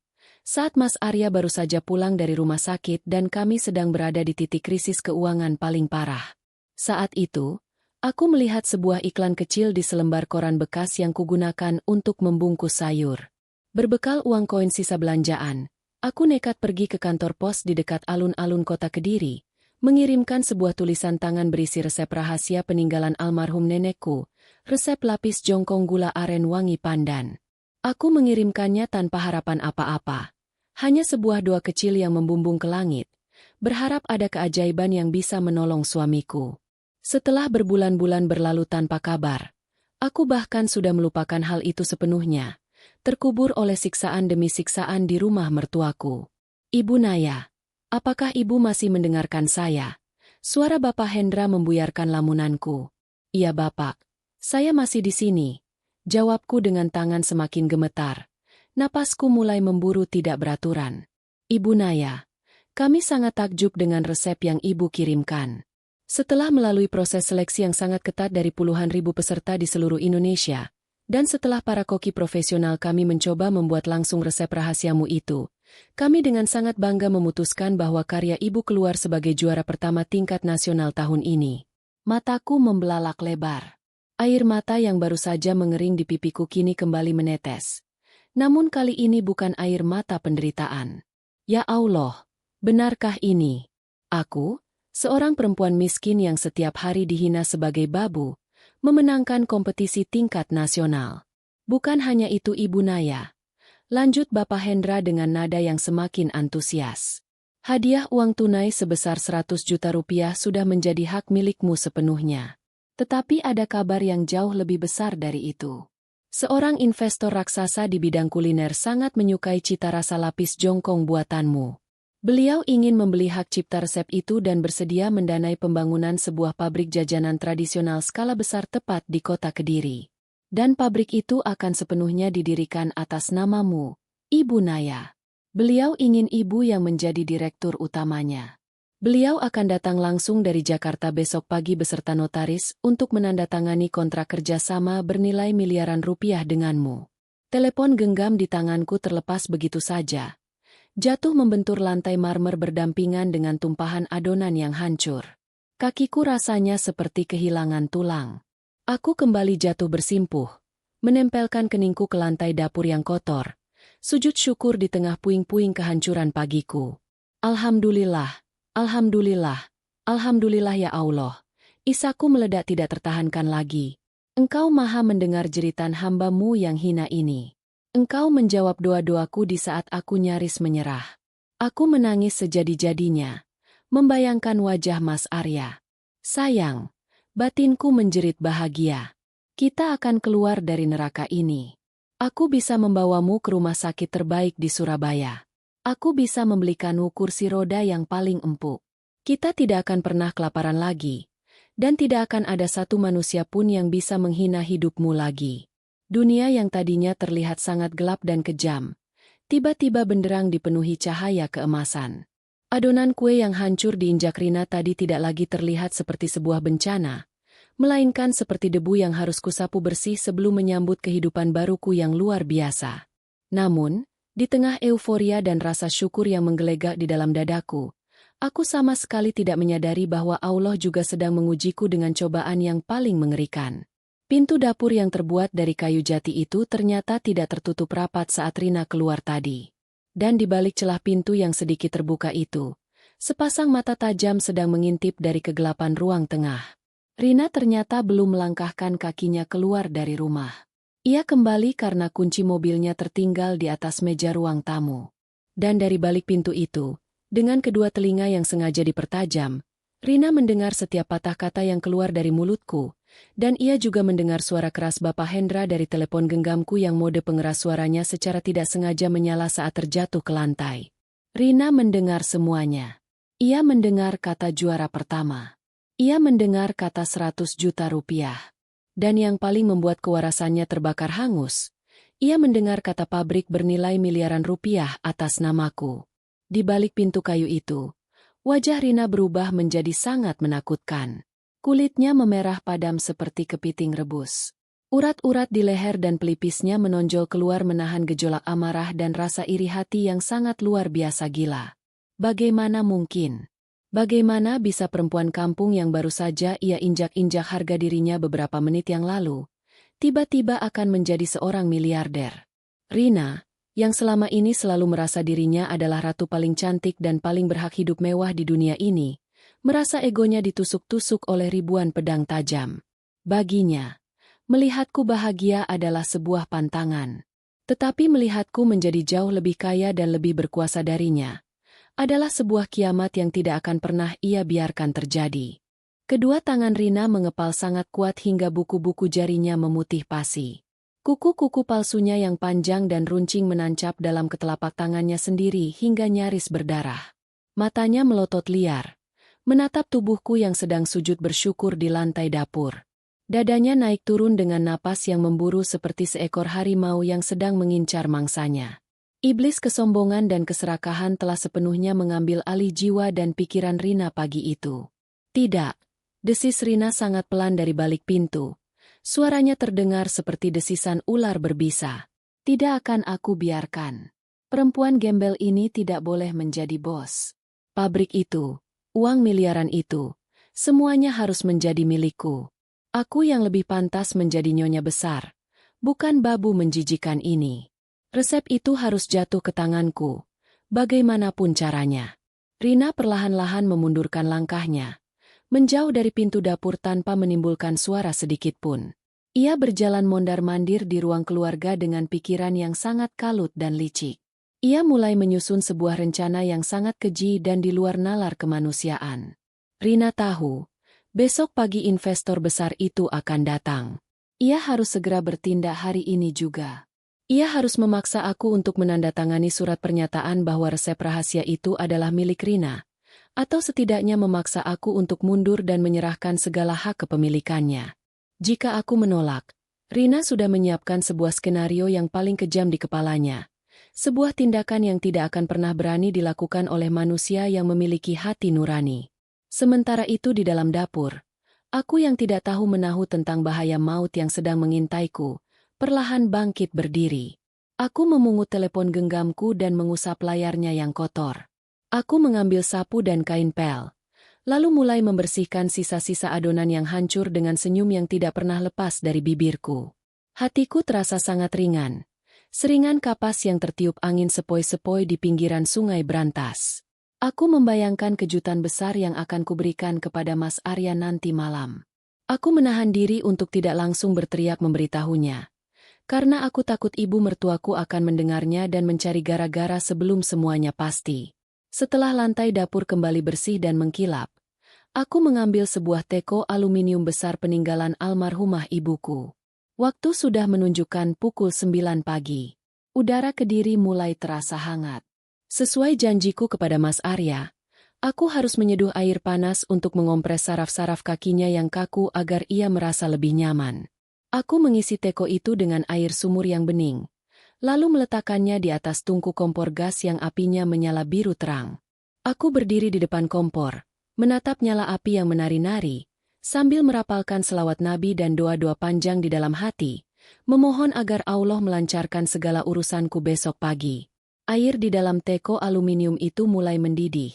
saat Mas Arya baru saja pulang dari rumah sakit dan kami sedang berada di titik krisis keuangan paling parah. Saat itu, aku melihat sebuah iklan kecil di selembar koran bekas yang kugunakan untuk membungkus sayur. Berbekal uang koin sisa belanjaan, aku nekat pergi ke kantor pos di dekat alun-alun kota Kediri, mengirimkan sebuah tulisan tangan berisi resep rahasia peninggalan almarhum nenekku, resep lapis jongkong gula aren wangi pandan. Aku mengirimkannya tanpa harapan apa-apa. Hanya sebuah doa kecil yang membumbung ke langit, berharap ada keajaiban yang bisa menolong suamiku. Setelah berbulan-bulan berlalu tanpa kabar, aku bahkan sudah melupakan hal itu sepenuhnya, terkubur oleh siksaan demi siksaan di rumah mertuaku. Ibu Naya, apakah ibu masih mendengarkan saya? Suara Bapak Hendra membuyarkan lamunanku. Iya Bapak, saya masih di sini. Jawabku dengan tangan semakin gemetar. Napasku mulai memburu tidak beraturan. Ibu Naya, kami sangat takjub dengan resep yang ibu kirimkan. Setelah melalui proses seleksi yang sangat ketat dari puluhan ribu peserta di seluruh Indonesia, dan setelah para koki profesional kami mencoba membuat langsung resep rahasiamu itu, kami dengan sangat bangga memutuskan bahwa karya ibu keluar sebagai juara pertama tingkat nasional tahun ini. Mataku membelalak lebar. Air mata yang baru saja mengering di pipiku kini kembali menetes. Namun kali ini bukan air mata penderitaan. Ya Allah, benarkah ini? Aku, seorang perempuan miskin yang setiap hari dihina sebagai babu, memenangkan kompetisi tingkat nasional. Bukan hanya itu Ibu Naya. Lanjut Bapak Hendra dengan nada yang semakin antusias. Hadiah uang tunai sebesar 100 juta rupiah sudah menjadi hak milikmu sepenuhnya. Tetapi ada kabar yang jauh lebih besar dari itu. Seorang investor raksasa di bidang kuliner sangat menyukai cita rasa lapis jongkong buatanmu. Beliau ingin membeli hak cipta resep itu dan bersedia mendanai pembangunan sebuah pabrik jajanan tradisional skala besar tepat di kota Kediri. Dan pabrik itu akan sepenuhnya didirikan atas namamu, Ibu Naya. Beliau ingin ibu yang menjadi direktur utamanya. Beliau akan datang langsung dari Jakarta besok pagi beserta notaris untuk menandatangani kontrak kerjasama bernilai miliaran rupiah denganmu. Telepon genggam di tanganku terlepas begitu saja. Jatuh membentur lantai marmer berdampingan dengan tumpahan adonan yang hancur. Kakiku rasanya seperti kehilangan tulang. Aku kembali jatuh bersimpuh, menempelkan keningku ke lantai dapur yang kotor. Sujud syukur di tengah puing-puing kehancuran pagiku. Alhamdulillah. Alhamdulillah, Alhamdulillah ya Allah, isaku meledak tidak tertahankan lagi. Engkau maha mendengar jeritan hamba-Mu yang hina ini. Engkau menjawab doa-doaku di saat aku nyaris menyerah. Aku menangis sejadi-jadinya, membayangkan wajah Mas Arya. Sayang, batinku menjerit bahagia. Kita akan keluar dari neraka ini. Aku bisa membawamu ke rumah sakit terbaik di Surabaya. Aku bisa membelikanmu kursi roda yang paling empuk. Kita tidak akan pernah kelaparan lagi. Dan tidak akan ada satu manusia pun yang bisa menghina hidupmu lagi. Dunia yang tadinya terlihat sangat gelap dan kejam, tiba-tiba benderang dipenuhi cahaya keemasan. Adonan kue yang hancur diinjak Rina tadi tidak lagi terlihat seperti sebuah bencana, melainkan seperti debu yang harus kusapu bersih sebelum menyambut kehidupan baruku yang luar biasa. Namun, di tengah euforia dan rasa syukur yang menggelegak di dalam dadaku, aku sama sekali tidak menyadari bahwa Allah juga sedang mengujiku dengan cobaan yang paling mengerikan. Pintu dapur yang terbuat dari kayu jati itu ternyata tidak tertutup rapat saat Rina keluar tadi. Dan di balik celah pintu yang sedikit terbuka itu, sepasang mata tajam sedang mengintip dari kegelapan ruang tengah. Rina ternyata belum melangkahkan kakinya keluar dari rumah. Ia kembali karena kunci mobilnya tertinggal di atas meja ruang tamu. Dan dari balik pintu itu, dengan kedua telinga yang sengaja dipertajam, Rina mendengar setiap patah kata yang keluar dari mulutku, dan ia juga mendengar suara keras Bapak Hendra dari telepon genggamku yang mode pengeras suaranya secara tidak sengaja menyala saat terjatuh ke lantai. Rina mendengar semuanya. Ia mendengar kata juara pertama. Ia mendengar kata 100 juta rupiah. Dan yang paling membuat kewarasannya terbakar hangus, ia mendengar kata pabrik bernilai miliaran rupiah atas namaku. Di balik pintu kayu itu, wajah Rina berubah menjadi sangat menakutkan. Kulitnya memerah padam seperti kepiting rebus. Urat-urat di leher dan pelipisnya menonjol keluar menahan gejolak amarah dan rasa iri hati yang sangat luar biasa gila. Bagaimana mungkin? Bagaimana bisa perempuan kampung yang baru saja ia injak-injak harga dirinya beberapa menit yang lalu, tiba-tiba akan menjadi seorang miliarder? Rina, yang selama ini selalu merasa dirinya adalah ratu paling cantik dan paling berhak hidup mewah di dunia ini, merasa egonya ditusuk-tusuk oleh ribuan pedang tajam. Baginya, melihatku bahagia adalah sebuah pantangan. Tetapi melihatku menjadi jauh lebih kaya dan lebih berkuasa darinya, adalah sebuah kiamat yang tidak akan pernah ia biarkan terjadi. Kedua tangan Rina mengepal sangat kuat hingga buku-buku jarinya memutih pasi. Kuku-kuku palsunya yang panjang dan runcing menancap dalam ketelapak tangannya sendiri hingga nyaris berdarah. Matanya melotot liar, menatap tubuhku yang sedang sujud bersyukur di lantai dapur. Dadanya naik turun dengan napas yang memburu seperti seekor harimau yang sedang mengincar mangsanya. Iblis kesombongan dan keserakahan telah sepenuhnya mengambil alih jiwa dan pikiran Rina pagi itu. Tidak, desis Rina sangat pelan dari balik pintu. Suaranya terdengar seperti desisan ular berbisa. Tidak akan aku biarkan. Perempuan gembel ini tidak boleh menjadi bos. Pabrik itu, uang miliaran itu, semuanya harus menjadi milikku. Aku yang lebih pantas menjadi nyonya besar, bukan babu menjijikan ini. Resep itu harus jatuh ke tanganku, bagaimanapun caranya. Rina perlahan-lahan memundurkan langkahnya, menjauh dari pintu dapur tanpa menimbulkan suara sedikitpun. Ia berjalan mondar-mandir di ruang keluarga dengan pikiran yang sangat kalut dan licik. Ia mulai menyusun sebuah rencana yang sangat keji dan di luar nalar kemanusiaan. Rina tahu, besok pagi investor besar itu akan datang. Ia harus segera bertindak hari ini juga. Ia harus memaksa aku untuk menandatangani surat pernyataan bahwa resep rahasia itu adalah milik Rina, atau setidaknya memaksa aku untuk mundur dan menyerahkan segala hak kepemilikannya. Jika aku menolak, Rina sudah menyiapkan sebuah skenario yang paling kejam di kepalanya. Sebuah tindakan yang tidak akan pernah berani dilakukan oleh manusia yang memiliki hati nurani. Sementara itu di dalam dapur, aku yang tidak tahu menahu tentang bahaya maut yang sedang mengintaiku, perlahan bangkit berdiri. Aku memungut telepon genggamku dan mengusap layarnya yang kotor. Aku mengambil sapu dan kain pel, lalu mulai membersihkan sisa-sisa adonan yang hancur dengan senyum yang tidak pernah lepas dari bibirku. Hatiku terasa sangat ringan, seringan kapas yang tertiup angin sepoi-sepoi di pinggiran sungai berantas. Aku membayangkan kejutan besar yang akan kuberikan kepada Mas Arya nanti malam. Aku menahan diri untuk tidak langsung berteriak memberitahunya, karena aku takut ibu mertuaku akan mendengarnya dan mencari gara-gara sebelum semuanya pasti. Setelah lantai dapur kembali bersih dan mengkilap, aku mengambil sebuah teko aluminium besar peninggalan almarhumah ibuku. Waktu sudah menunjukkan pukul 9 pagi. Udara Kediri mulai terasa hangat. Sesuai janjiku kepada Mas Arya, aku harus menyeduh air panas untuk mengompres saraf-saraf kakinya yang kaku agar ia merasa lebih nyaman. Aku mengisi teko itu dengan air sumur yang bening, lalu meletakkannya di atas tungku kompor gas yang apinya menyala biru terang. Aku berdiri di depan kompor, menatap nyala api yang menari-nari, sambil merapalkan selawat Nabi dan doa-doa panjang di dalam hati, memohon agar Allah melancarkan segala urusanku besok pagi. Air di dalam teko aluminium itu mulai mendidih,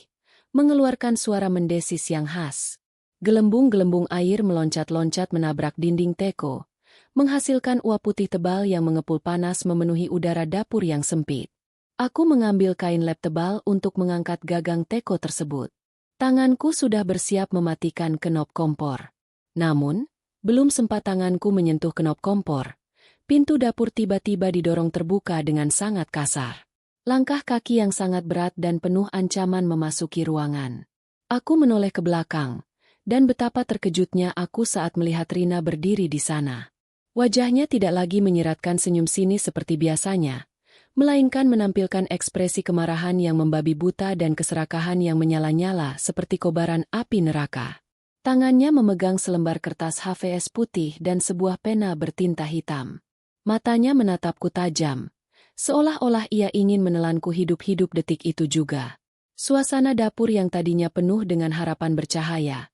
mengeluarkan suara mendesis yang khas. Gelembung-gelembung air meloncat-loncat menabrak dinding teko, menghasilkan uap putih tebal yang mengepul panas memenuhi udara dapur yang sempit. Aku mengambil kain lap tebal untuk mengangkat gagang teko tersebut. Tanganku sudah bersiap mematikan kenop kompor. Namun, belum sempat tanganku menyentuh kenop kompor, pintu dapur tiba-tiba didorong terbuka dengan sangat kasar. Langkah kaki yang sangat berat dan penuh ancaman memasuki ruangan. Aku menoleh ke belakang, dan betapa terkejutnya aku saat melihat Rina berdiri di sana. Wajahnya tidak lagi menyiratkan senyum sinis seperti biasanya, melainkan menampilkan ekspresi kemarahan yang membabi buta dan keserakahan yang menyala-nyala seperti kobaran api neraka. Tangannya memegang selembar kertas HVS putih dan sebuah pena bertinta hitam. Matanya menatapku tajam, seolah-olah ia ingin menelanku hidup-hidup detik itu juga. Suasana dapur yang tadinya penuh dengan harapan bercahaya,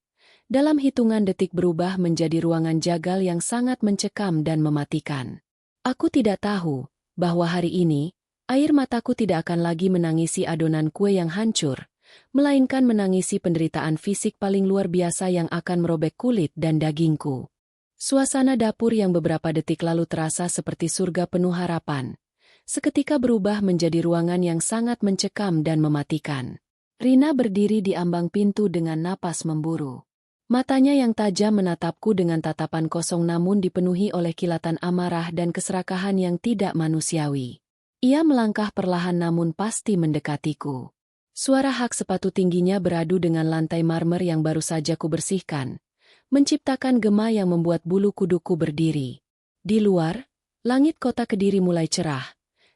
dalam hitungan detik berubah menjadi ruangan jagal yang sangat mencekam dan mematikan. Aku tidak tahu bahwa hari ini, air mataku tidak akan lagi menangisi adonan kue yang hancur, melainkan menangisi penderitaan fisik paling luar biasa yang akan merobek kulit dan dagingku. Suasana dapur yang beberapa detik lalu terasa seperti surga penuh harapan, seketika berubah menjadi ruangan yang sangat mencekam dan mematikan. Rina berdiri di ambang pintu dengan napas memburu. Matanya yang tajam menatapku dengan tatapan kosong namun dipenuhi oleh kilatan amarah dan keserakahan yang tidak manusiawi. Ia melangkah perlahan namun pasti mendekatiku. Suara hak sepatu tingginya beradu dengan lantai marmer yang baru saja kubersihkan, menciptakan gema yang membuat bulu kuduku berdiri. Di luar, langit kota Kediri mulai cerah.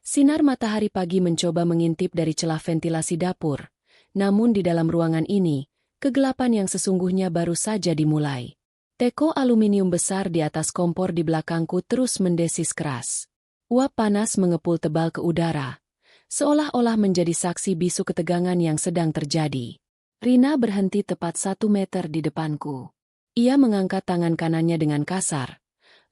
Sinar matahari pagi mencoba mengintip dari celah ventilasi dapur. Namun di dalam ruangan ini, kegelapan yang sesungguhnya baru saja dimulai. Teko aluminium besar di atas kompor di belakangku terus mendesis keras. Uap panas mengepul tebal ke udara, seolah-olah menjadi saksi bisu ketegangan yang sedang terjadi. Rina berhenti tepat 1 meter di depanku. Ia mengangkat tangan kanannya dengan kasar,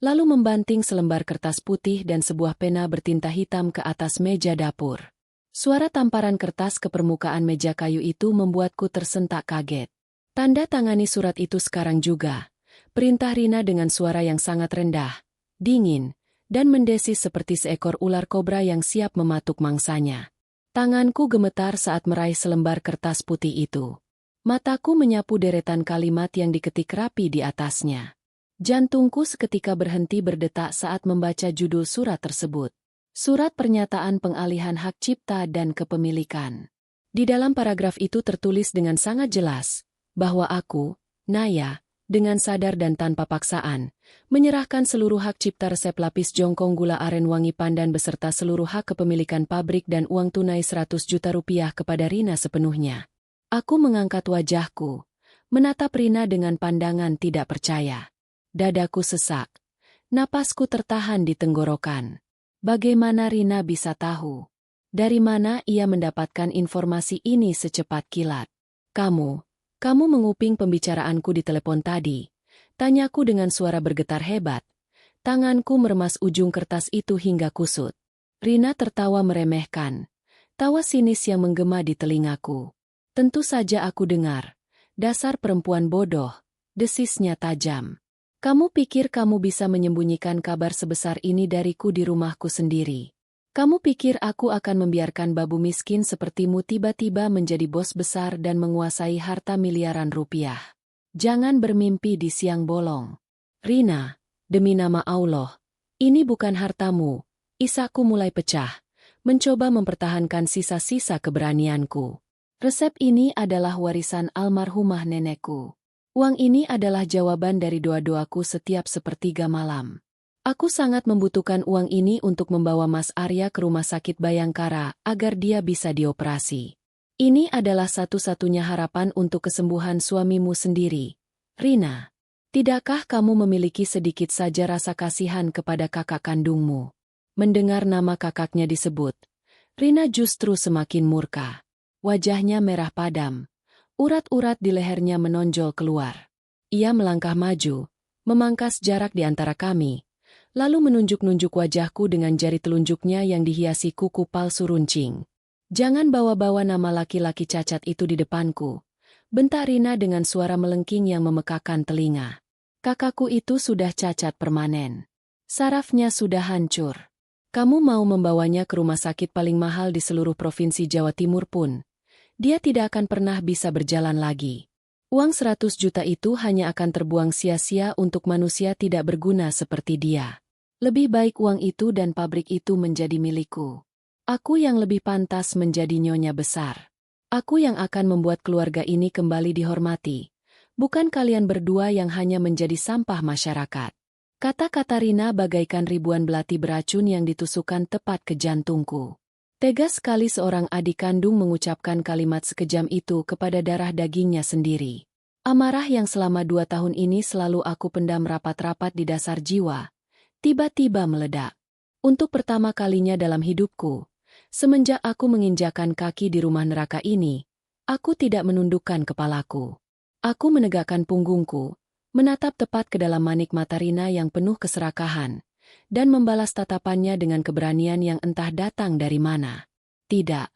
lalu membanting selembar kertas putih dan sebuah pena bertinta hitam ke atas meja dapur. Suara tamparan kertas ke permukaan meja kayu itu membuatku tersentak kaget. Tanda tangani surat itu sekarang juga. Perintah Rina dengan suara yang sangat rendah, dingin, dan mendesis seperti seekor ular kobra yang siap mematuk mangsanya. Tanganku gemetar saat meraih selembar kertas putih itu. Mataku menyapu deretan kalimat yang diketik rapi di atasnya. Jantungku seketika berhenti berdetak saat membaca judul surat tersebut. Surat pernyataan pengalihan hak cipta dan kepemilikan. Di dalam paragraf itu tertulis dengan sangat jelas bahwa aku, Naya, dengan sadar dan tanpa paksaan, menyerahkan seluruh hak cipta resep lapis jongkong gula aren wangi pandan beserta seluruh hak kepemilikan pabrik dan uang tunai 100 juta rupiah kepada Rina sepenuhnya. Aku mengangkat wajahku, menatap Rina dengan pandangan tidak percaya. Dadaku sesak, napasku tertahan di tenggorokan. Bagaimana Rina bisa tahu? Dari mana ia mendapatkan informasi ini secepat kilat? Kamu menguping pembicaraanku di telepon tadi. Tanyaku dengan suara bergetar hebat. Tanganku meremas ujung kertas itu hingga kusut. Rina tertawa meremehkan. Tawa sinis yang menggema di telingaku. Tentu saja aku dengar. Dasar perempuan bodoh, desisnya tajam. Kamu pikir kamu bisa menyembunyikan kabar sebesar ini dariku di rumahku sendiri? Kamu pikir aku akan membiarkan babu miskin sepertimu tiba-tiba menjadi bos besar dan menguasai harta miliaran rupiah? Jangan bermimpi di siang bolong. Rina, demi nama Allah, ini bukan hartamu. Isaku mulai pecah, mencoba mempertahankan sisa-sisa keberanianku. Resep ini adalah warisan almarhumah nenekku. Uang ini adalah jawaban dari doa-doaku setiap sepertiga malam. Aku sangat membutuhkan uang ini untuk membawa Mas Arya ke rumah sakit Bayangkara agar dia bisa dioperasi. Ini adalah satu-satunya harapan untuk kesembuhan suamimu sendiri. Rina, tidakkah kamu memiliki sedikit saja rasa kasihan kepada kakak kandungmu? Mendengar nama kakaknya disebut, Rina justru semakin murka. Wajahnya merah padam. Urat-urat di lehernya menonjol keluar. Ia melangkah maju, memangkas jarak di antara kami, lalu menunjuk-nunjuk wajahku dengan jari telunjuknya yang dihiasi kuku palsu runcing. Jangan bawa-bawa nama laki-laki cacat itu di depanku, bentak Rina dengan suara melengking yang memekakan telinga. Kakakku itu sudah cacat permanen. Sarafnya sudah hancur. Kamu mau membawanya ke rumah sakit paling mahal di seluruh provinsi Jawa Timur pun, dia tidak akan pernah bisa berjalan lagi. Uang 100 juta itu hanya akan terbuang sia-sia untuk manusia tidak berguna seperti dia. Lebih baik uang itu dan pabrik itu menjadi milikku. Aku yang lebih pantas menjadi nyonya besar. Aku yang akan membuat keluarga ini kembali dihormati. Bukan kalian berdua yang hanya menjadi sampah masyarakat. Kata-kata Rina bagaikan ribuan belati beracun yang ditusukkan tepat ke jantungku. Tegas sekali seorang adik kandung mengucapkan kalimat sekejam itu kepada darah dagingnya sendiri. Amarah yang selama 2 tahun ini selalu aku pendam rapat-rapat di dasar jiwa, tiba-tiba meledak. Untuk pertama kalinya dalam hidupku, semenjak aku menginjakan kaki di rumah neraka ini, aku tidak menundukkan kepalaku. Aku menegakkan punggungku, menatap tepat ke dalam manik mata Rina yang penuh keserakahan, dan membalas tatapannya dengan keberanian yang entah datang dari mana. Tidak,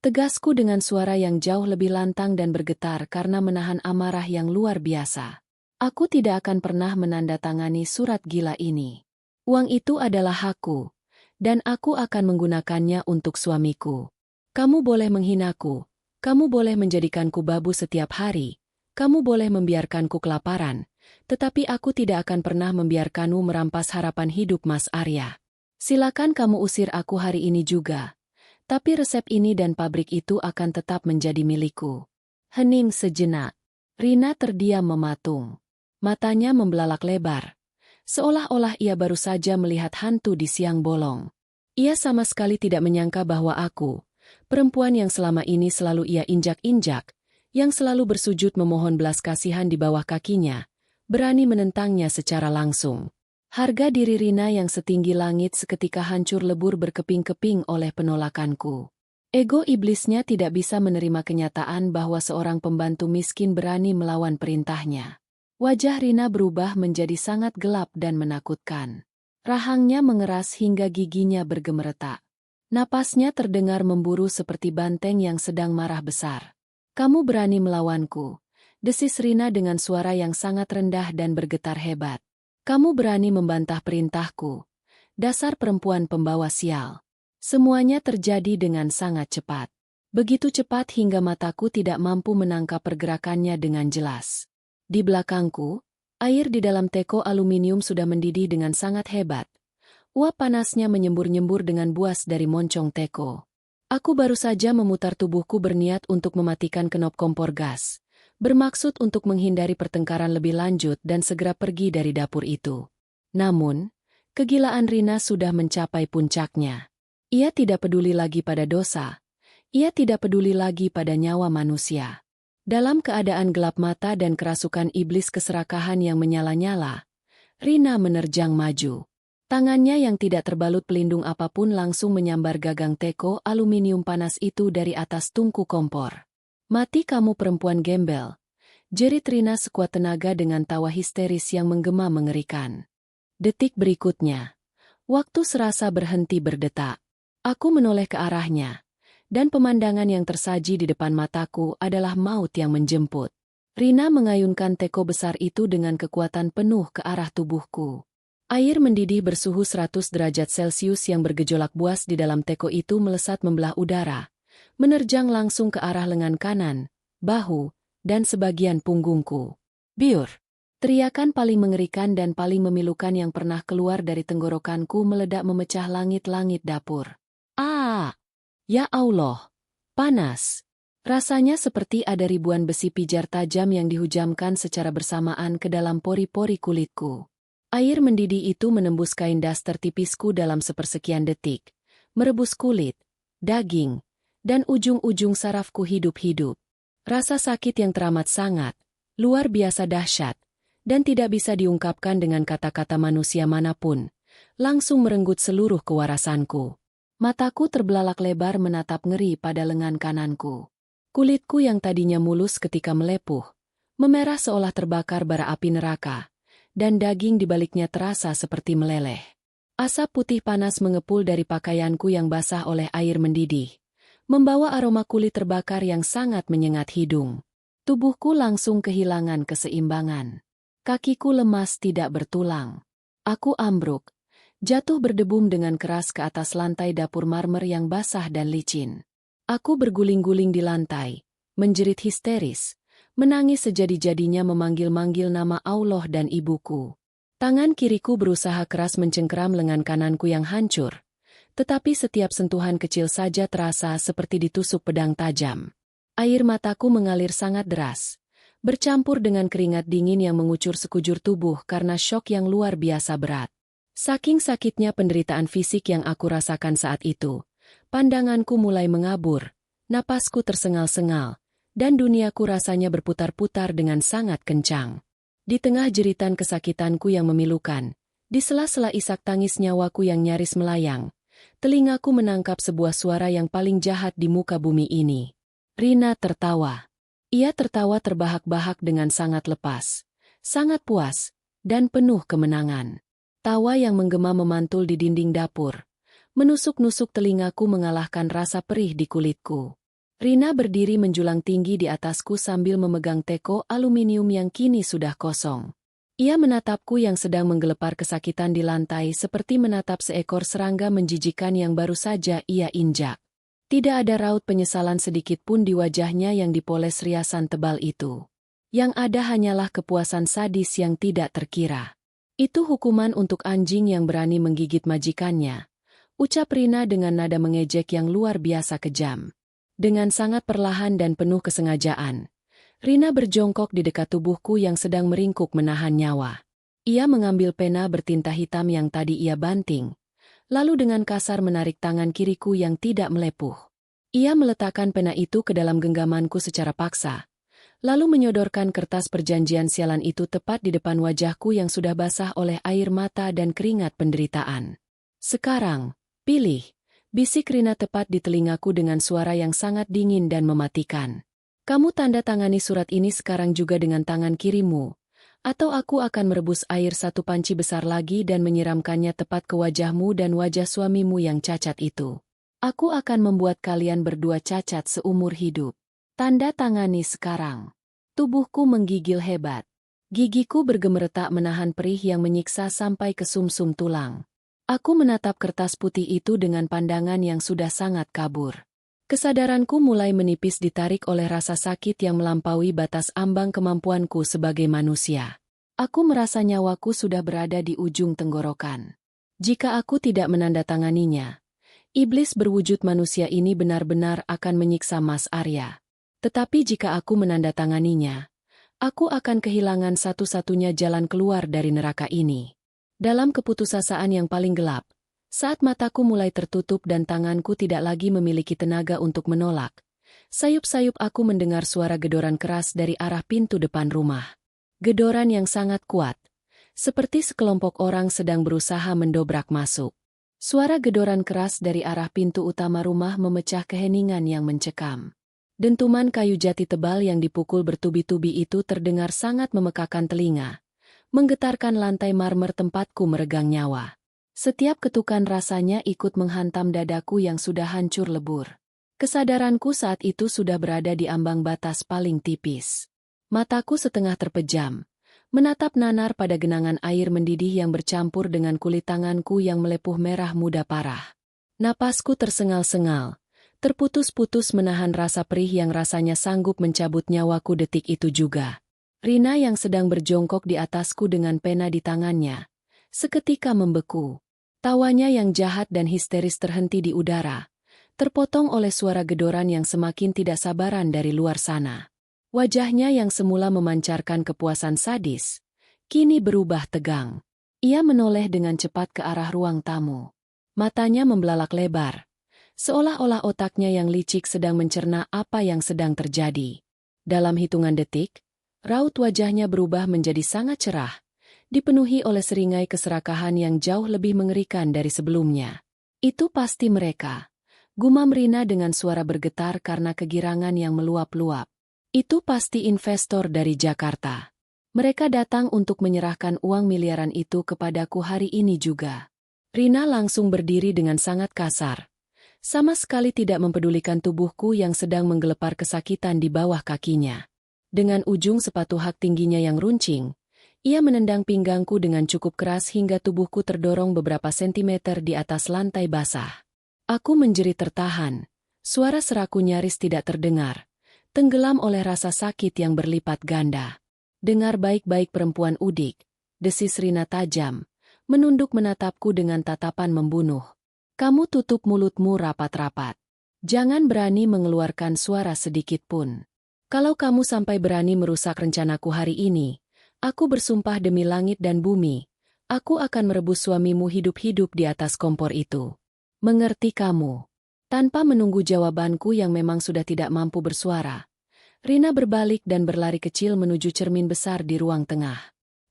tegasku dengan suara yang jauh lebih lantang dan bergetar karena menahan amarah yang luar biasa. Aku tidak akan pernah menandatangani surat gila ini. Uang itu adalah hakku, dan aku akan menggunakannya untuk suamiku. Kamu boleh menghinaku, kamu boleh menjadikanku babu setiap hari, Kamu boleh membiarkanku kelaparan, tetapi aku tidak akan pernah membiarkanmu merampas harapan hidup Mas Arya. Silakan kamu usir aku hari ini juga. Tapi resep ini dan pabrik itu akan tetap menjadi milikku. Hening sejenak. Rina terdiam mematung. Matanya membelalak lebar. Seolah-olah ia baru saja melihat hantu di siang bolong. Ia sama sekali tidak menyangka bahwa aku, perempuan yang selama ini selalu ia injak-injak, yang selalu bersujud memohon belas kasihan di bawah kakinya, berani menentangnya secara langsung. Harga diri Rina yang setinggi langit seketika hancur lebur berkeping-keping oleh penolakanku. Ego iblisnya tidak bisa menerima kenyataan bahwa seorang pembantu miskin berani melawan perintahnya. Wajah Rina berubah menjadi sangat gelap dan menakutkan. Rahangnya mengeras hingga giginya bergemeretak. Napasnya terdengar memburu seperti banteng yang sedang marah besar. "Kamu berani melawanku," desis Rina dengan suara yang sangat rendah dan bergetar hebat. "Kamu berani membantah perintahku. Dasar perempuan pembawa sial." Semuanya terjadi dengan sangat cepat. Begitu cepat hingga mataku tidak mampu menangkap pergerakannya dengan jelas. Di belakangku, air di dalam teko aluminium sudah mendidih dengan sangat hebat. Uap panasnya menyembur-nyembur dengan buas dari moncong teko. Aku baru saja memutar tubuhku berniat untuk mematikan knop kompor gas. Bermaksud untuk menghindari pertengkaran lebih lanjut dan segera pergi dari dapur itu. Namun, kegilaan Rina sudah mencapai puncaknya. Ia tidak peduli lagi pada dosa. Ia tidak peduli lagi pada nyawa manusia. Dalam keadaan gelap mata dan kerasukan iblis keserakahan yang menyala-nyala, Rina menerjang maju. Tangannya yang tidak terbalut pelindung apapun langsung menyambar gagang teko aluminium panas itu dari atas tungku kompor. "Mati kamu perempuan gembel," jerit Rina sekuat tenaga dengan tawa histeris yang menggema mengerikan. Detik berikutnya, waktu serasa berhenti berdetak. Aku menoleh ke arahnya, dan pemandangan yang tersaji di depan mataku adalah maut yang menjemput. Rina mengayunkan teko besar itu dengan kekuatan penuh ke arah tubuhku. Air mendidih bersuhu 100 derajat Celcius yang bergejolak buas di dalam teko itu melesat membelah udara, menerjang langsung ke arah lengan kanan, bahu, dan sebagian punggungku. "Biur!" Teriakan paling mengerikan dan paling memilukan yang pernah keluar dari tenggorokanku meledak memecah langit-langit dapur. "Ah! Ya Allah! Panas!" Rasanya seperti ada ribuan besi pijar tajam yang dihujamkan secara bersamaan ke dalam pori-pori kulitku. Air mendidih itu menembus kain daster tipisku dalam sepersekian detik, merebus kulit, daging, dan ujung-ujung sarafku hidup-hidup. Rasa sakit yang teramat sangat, luar biasa dahsyat, dan tidak bisa diungkapkan dengan kata-kata manusia manapun, langsung merenggut seluruh kewarasanku. Mataku terbelalak lebar menatap ngeri pada lengan kananku. Kulitku yang tadinya mulus ketika melepuh, memerah seolah terbakar bara api neraka, dan daging di baliknya terasa seperti meleleh. Asap putih panas mengepul dari pakaianku yang basah oleh air mendidih, membawa aroma kulit terbakar yang sangat menyengat hidung. Tubuhku langsung kehilangan keseimbangan. Kakiku lemas tidak bertulang. Aku ambruk, jatuh berdebum dengan keras ke atas lantai dapur marmer yang basah dan licin. Aku berguling-guling di lantai, menjerit histeris, menangis sejadi-jadinya memanggil-manggil nama Allah dan ibuku. Tangan kiriku berusaha keras mencengkeram lengan kananku yang hancur, tetapi setiap sentuhan kecil saja terasa seperti ditusuk pedang tajam. Air mataku mengalir sangat deras, bercampur dengan keringat dingin yang mengucur sekujur tubuh karena syok yang luar biasa berat. Saking sakitnya penderitaan fisik yang aku rasakan saat itu, pandanganku mulai mengabur, napasku tersengal-sengal, dan duniaku rasanya berputar-putar dengan sangat kencang. Di tengah jeritan kesakitanku yang memilukan, di sela-sela isak tangis nyawaku yang nyaris melayang, telingaku menangkap sebuah suara yang paling jahat di muka bumi ini. Rina tertawa. Ia tertawa terbahak-bahak dengan sangat lepas, sangat puas, dan penuh kemenangan. Tawa yang menggema memantul di dinding dapur, menusuk-nusuk telingaku mengalahkan rasa perih di kulitku. Rina berdiri menjulang tinggi di atasku sambil memegang teko aluminium yang kini sudah kosong. Ia menatapku yang sedang menggelepar kesakitan di lantai seperti menatap seekor serangga menjijikan yang baru saja ia injak. Tidak ada raut penyesalan sedikit pun di wajahnya yang dipoles riasan tebal itu. Yang ada hanyalah kepuasan sadis yang tidak terkira. Itu hukuman untuk anjing yang berani menggigit majikannya, ucap Rina dengan nada mengejek yang luar biasa kejam. Dengan sangat perlahan dan penuh kesengajaan, Rina berjongkok di dekat tubuhku yang sedang meringkuk menahan nyawa. Ia mengambil pena bertinta hitam yang tadi ia banting, lalu dengan kasar menarik tangan kiriku yang tidak melepuh. Ia meletakkan pena itu ke dalam genggamanku secara paksa, lalu menyodorkan kertas perjanjian sialan itu tepat di depan wajahku yang sudah basah oleh air mata dan keringat penderitaan. Sekarang, pilih, bisik Rina tepat di telingaku dengan suara yang sangat dingin dan mematikan. Kamu tanda tangani surat ini sekarang juga dengan tangan kirimu, atau aku akan merebus air satu panci besar lagi dan menyiramkannya tepat ke wajahmu dan wajah suamimu yang cacat itu. Aku akan membuat kalian berdua cacat seumur hidup. Tanda tangani sekarang. Tubuhku menggigil hebat. Gigiku bergemeretak menahan perih yang menyiksa sampai ke sumsum tulang. Aku menatap kertas putih itu dengan pandangan yang sudah sangat kabur. Kesadaranku mulai menipis ditarik oleh rasa sakit yang melampaui batas ambang kemampuanku sebagai manusia. Aku merasa nyawaku sudah berada di ujung tenggorokan. Jika aku tidak menandatanganinya, iblis berwujud manusia ini benar-benar akan menyiksa Mas Arya. Tetapi jika aku menandatanganinya, aku akan kehilangan satu-satunya jalan keluar dari neraka ini. Dalam keputusasaan yang paling gelap, saat mataku mulai tertutup dan tanganku tidak lagi memiliki tenaga untuk menolak, sayup-sayup aku mendengar suara gedoran keras dari arah pintu depan rumah. Gedoran yang sangat kuat, seperti sekelompok orang sedang berusaha mendobrak masuk. Suara gedoran keras dari arah pintu utama rumah memecah keheningan yang mencekam. Dentuman kayu jati tebal yang dipukul bertubi-tubi itu terdengar sangat memekakan telinga, menggetarkan lantai marmer tempatku meregang nyawa. Setiap ketukan rasanya ikut menghantam dadaku yang sudah hancur lebur. Kesadaranku saat itu sudah berada di ambang batas paling tipis. Mataku setengah terpejam, menatap nanar pada genangan air mendidih yang bercampur dengan kulit tanganku yang melepuh merah muda parah. Napasku tersengal-sengal, terputus-putus menahan rasa perih yang rasanya sanggup mencabut nyawaku detik itu juga. Rina yang sedang berjongkok di atasku dengan pena di tangannya, seketika membeku. Tawanya yang jahat dan histeris terhenti di udara, terpotong oleh suara gedoran yang semakin tidak sabaran dari luar sana. Wajahnya yang semula memancarkan kepuasan sadis, kini berubah tegang. Ia menoleh dengan cepat ke arah ruang tamu. Matanya membelalak lebar, seolah-olah otaknya yang licik sedang mencerna apa yang sedang terjadi. Dalam hitungan detik, raut wajahnya berubah menjadi sangat cerah, dipenuhi oleh seringai keserakahan yang jauh lebih mengerikan dari sebelumnya. Itu pasti mereka, gumam Rina dengan suara bergetar karena kegirangan yang meluap-luap. Itu pasti investor dari Jakarta. Mereka datang untuk menyerahkan uang miliaran itu kepadaku hari ini juga. Rina langsung berdiri dengan sangat kasar, sama sekali tidak mempedulikan tubuhku yang sedang menggelepar kesakitan di bawah kakinya. Dengan ujung sepatu hak tingginya yang runcing, ia menendang pinggangku dengan cukup keras hingga tubuhku terdorong beberapa sentimeter di atas lantai basah. Aku menjerit tertahan, suara seraku nyaris tidak terdengar, tenggelam oleh rasa sakit yang berlipat ganda. Dengar baik-baik perempuan udik, desis Rina tajam, menunduk menatapku dengan tatapan membunuh. Kamu tutup mulutmu rapat-rapat. Jangan berani mengeluarkan suara sedikit pun. Kalau kamu sampai berani merusak rencanaku hari ini, aku bersumpah demi langit dan bumi, aku akan merebus suamimu hidup-hidup di atas kompor itu. Mengerti kamu? Tanpa menunggu jawabanku yang memang sudah tidak mampu bersuara, Rina berbalik dan berlari kecil menuju cermin besar di ruang tengah.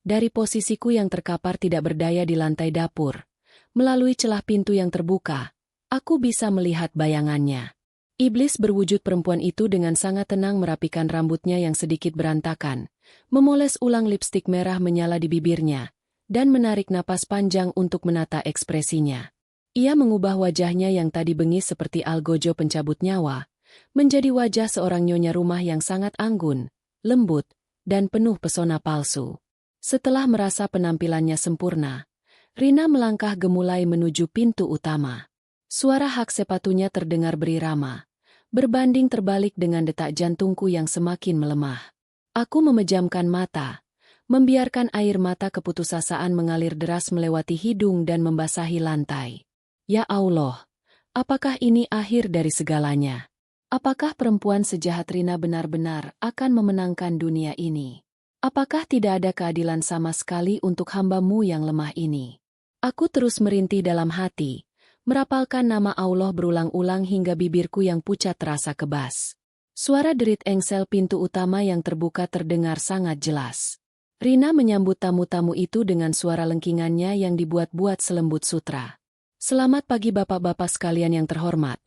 Dari posisiku yang terkapar tidak berdaya di lantai dapur, melalui celah pintu yang terbuka, aku bisa melihat bayangannya. Iblis berwujud perempuan itu dengan sangat tenang merapikan rambutnya yang sedikit berantakan, memoles ulang lipstik merah menyala di bibirnya, dan menarik napas panjang untuk menata ekspresinya. Ia mengubah wajahnya yang tadi bengis seperti algojo pencabut nyawa, menjadi wajah seorang nyonya rumah yang sangat anggun, lembut, dan penuh pesona palsu. Setelah merasa penampilannya sempurna, Rina melangkah gemulai menuju pintu utama. Suara hak sepatunya terdengar berirama, berbanding terbalik dengan detak jantungku yang semakin melemah. Aku memejamkan mata, membiarkan air mata keputusasaan mengalir deras melewati hidung dan membasahi lantai. Ya Allah, apakah ini akhir dari segalanya? Apakah perempuan sejahat Rina benar-benar akan memenangkan dunia ini? Apakah tidak ada keadilan sama sekali untuk hamba-Mu yang lemah ini? Aku terus merintih dalam hati, merapalkan nama Allah berulang-ulang hingga bibirku yang pucat terasa kebas. Suara derit engsel pintu utama yang terbuka terdengar sangat jelas. Rina menyambut tamu-tamu itu dengan suara lengkingannya yang dibuat-buat selembut sutra. "Selamat pagi bapak-bapak sekalian yang terhormat,"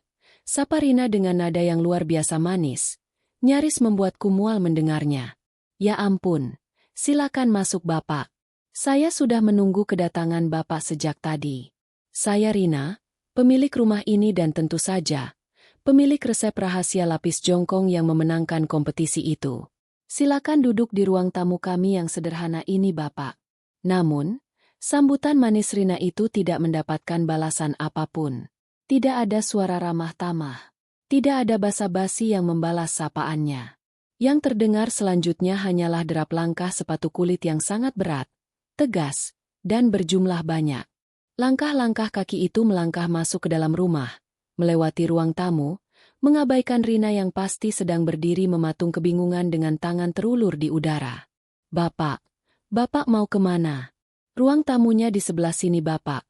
sapa Rina dengan nada yang luar biasa manis, nyaris membuatku mual mendengarnya. "Ya ampun, silakan masuk Bapak. Saya sudah menunggu kedatangan Bapak sejak tadi. Saya Rina, pemilik rumah ini dan tentu saja, pemilik resep rahasia lapis jongkong yang memenangkan kompetisi itu. Silakan duduk di ruang tamu kami yang sederhana ini Bapak." Namun, sambutan manis Rina itu tidak mendapatkan balasan apapun. Tidak ada suara ramah tamah. Tidak ada basa-basi yang membalas sapaannya. Yang terdengar selanjutnya hanyalah derap langkah sepatu kulit yang sangat berat, tegas, dan berjumlah banyak. Langkah-langkah kaki itu melangkah masuk ke dalam rumah, melewati ruang tamu, mengabaikan Rina yang pasti sedang berdiri mematung kebingungan dengan tangan terulur di udara. "Bapak, Bapak mau kemana?" "Ruang tamunya di sebelah sini Bapak."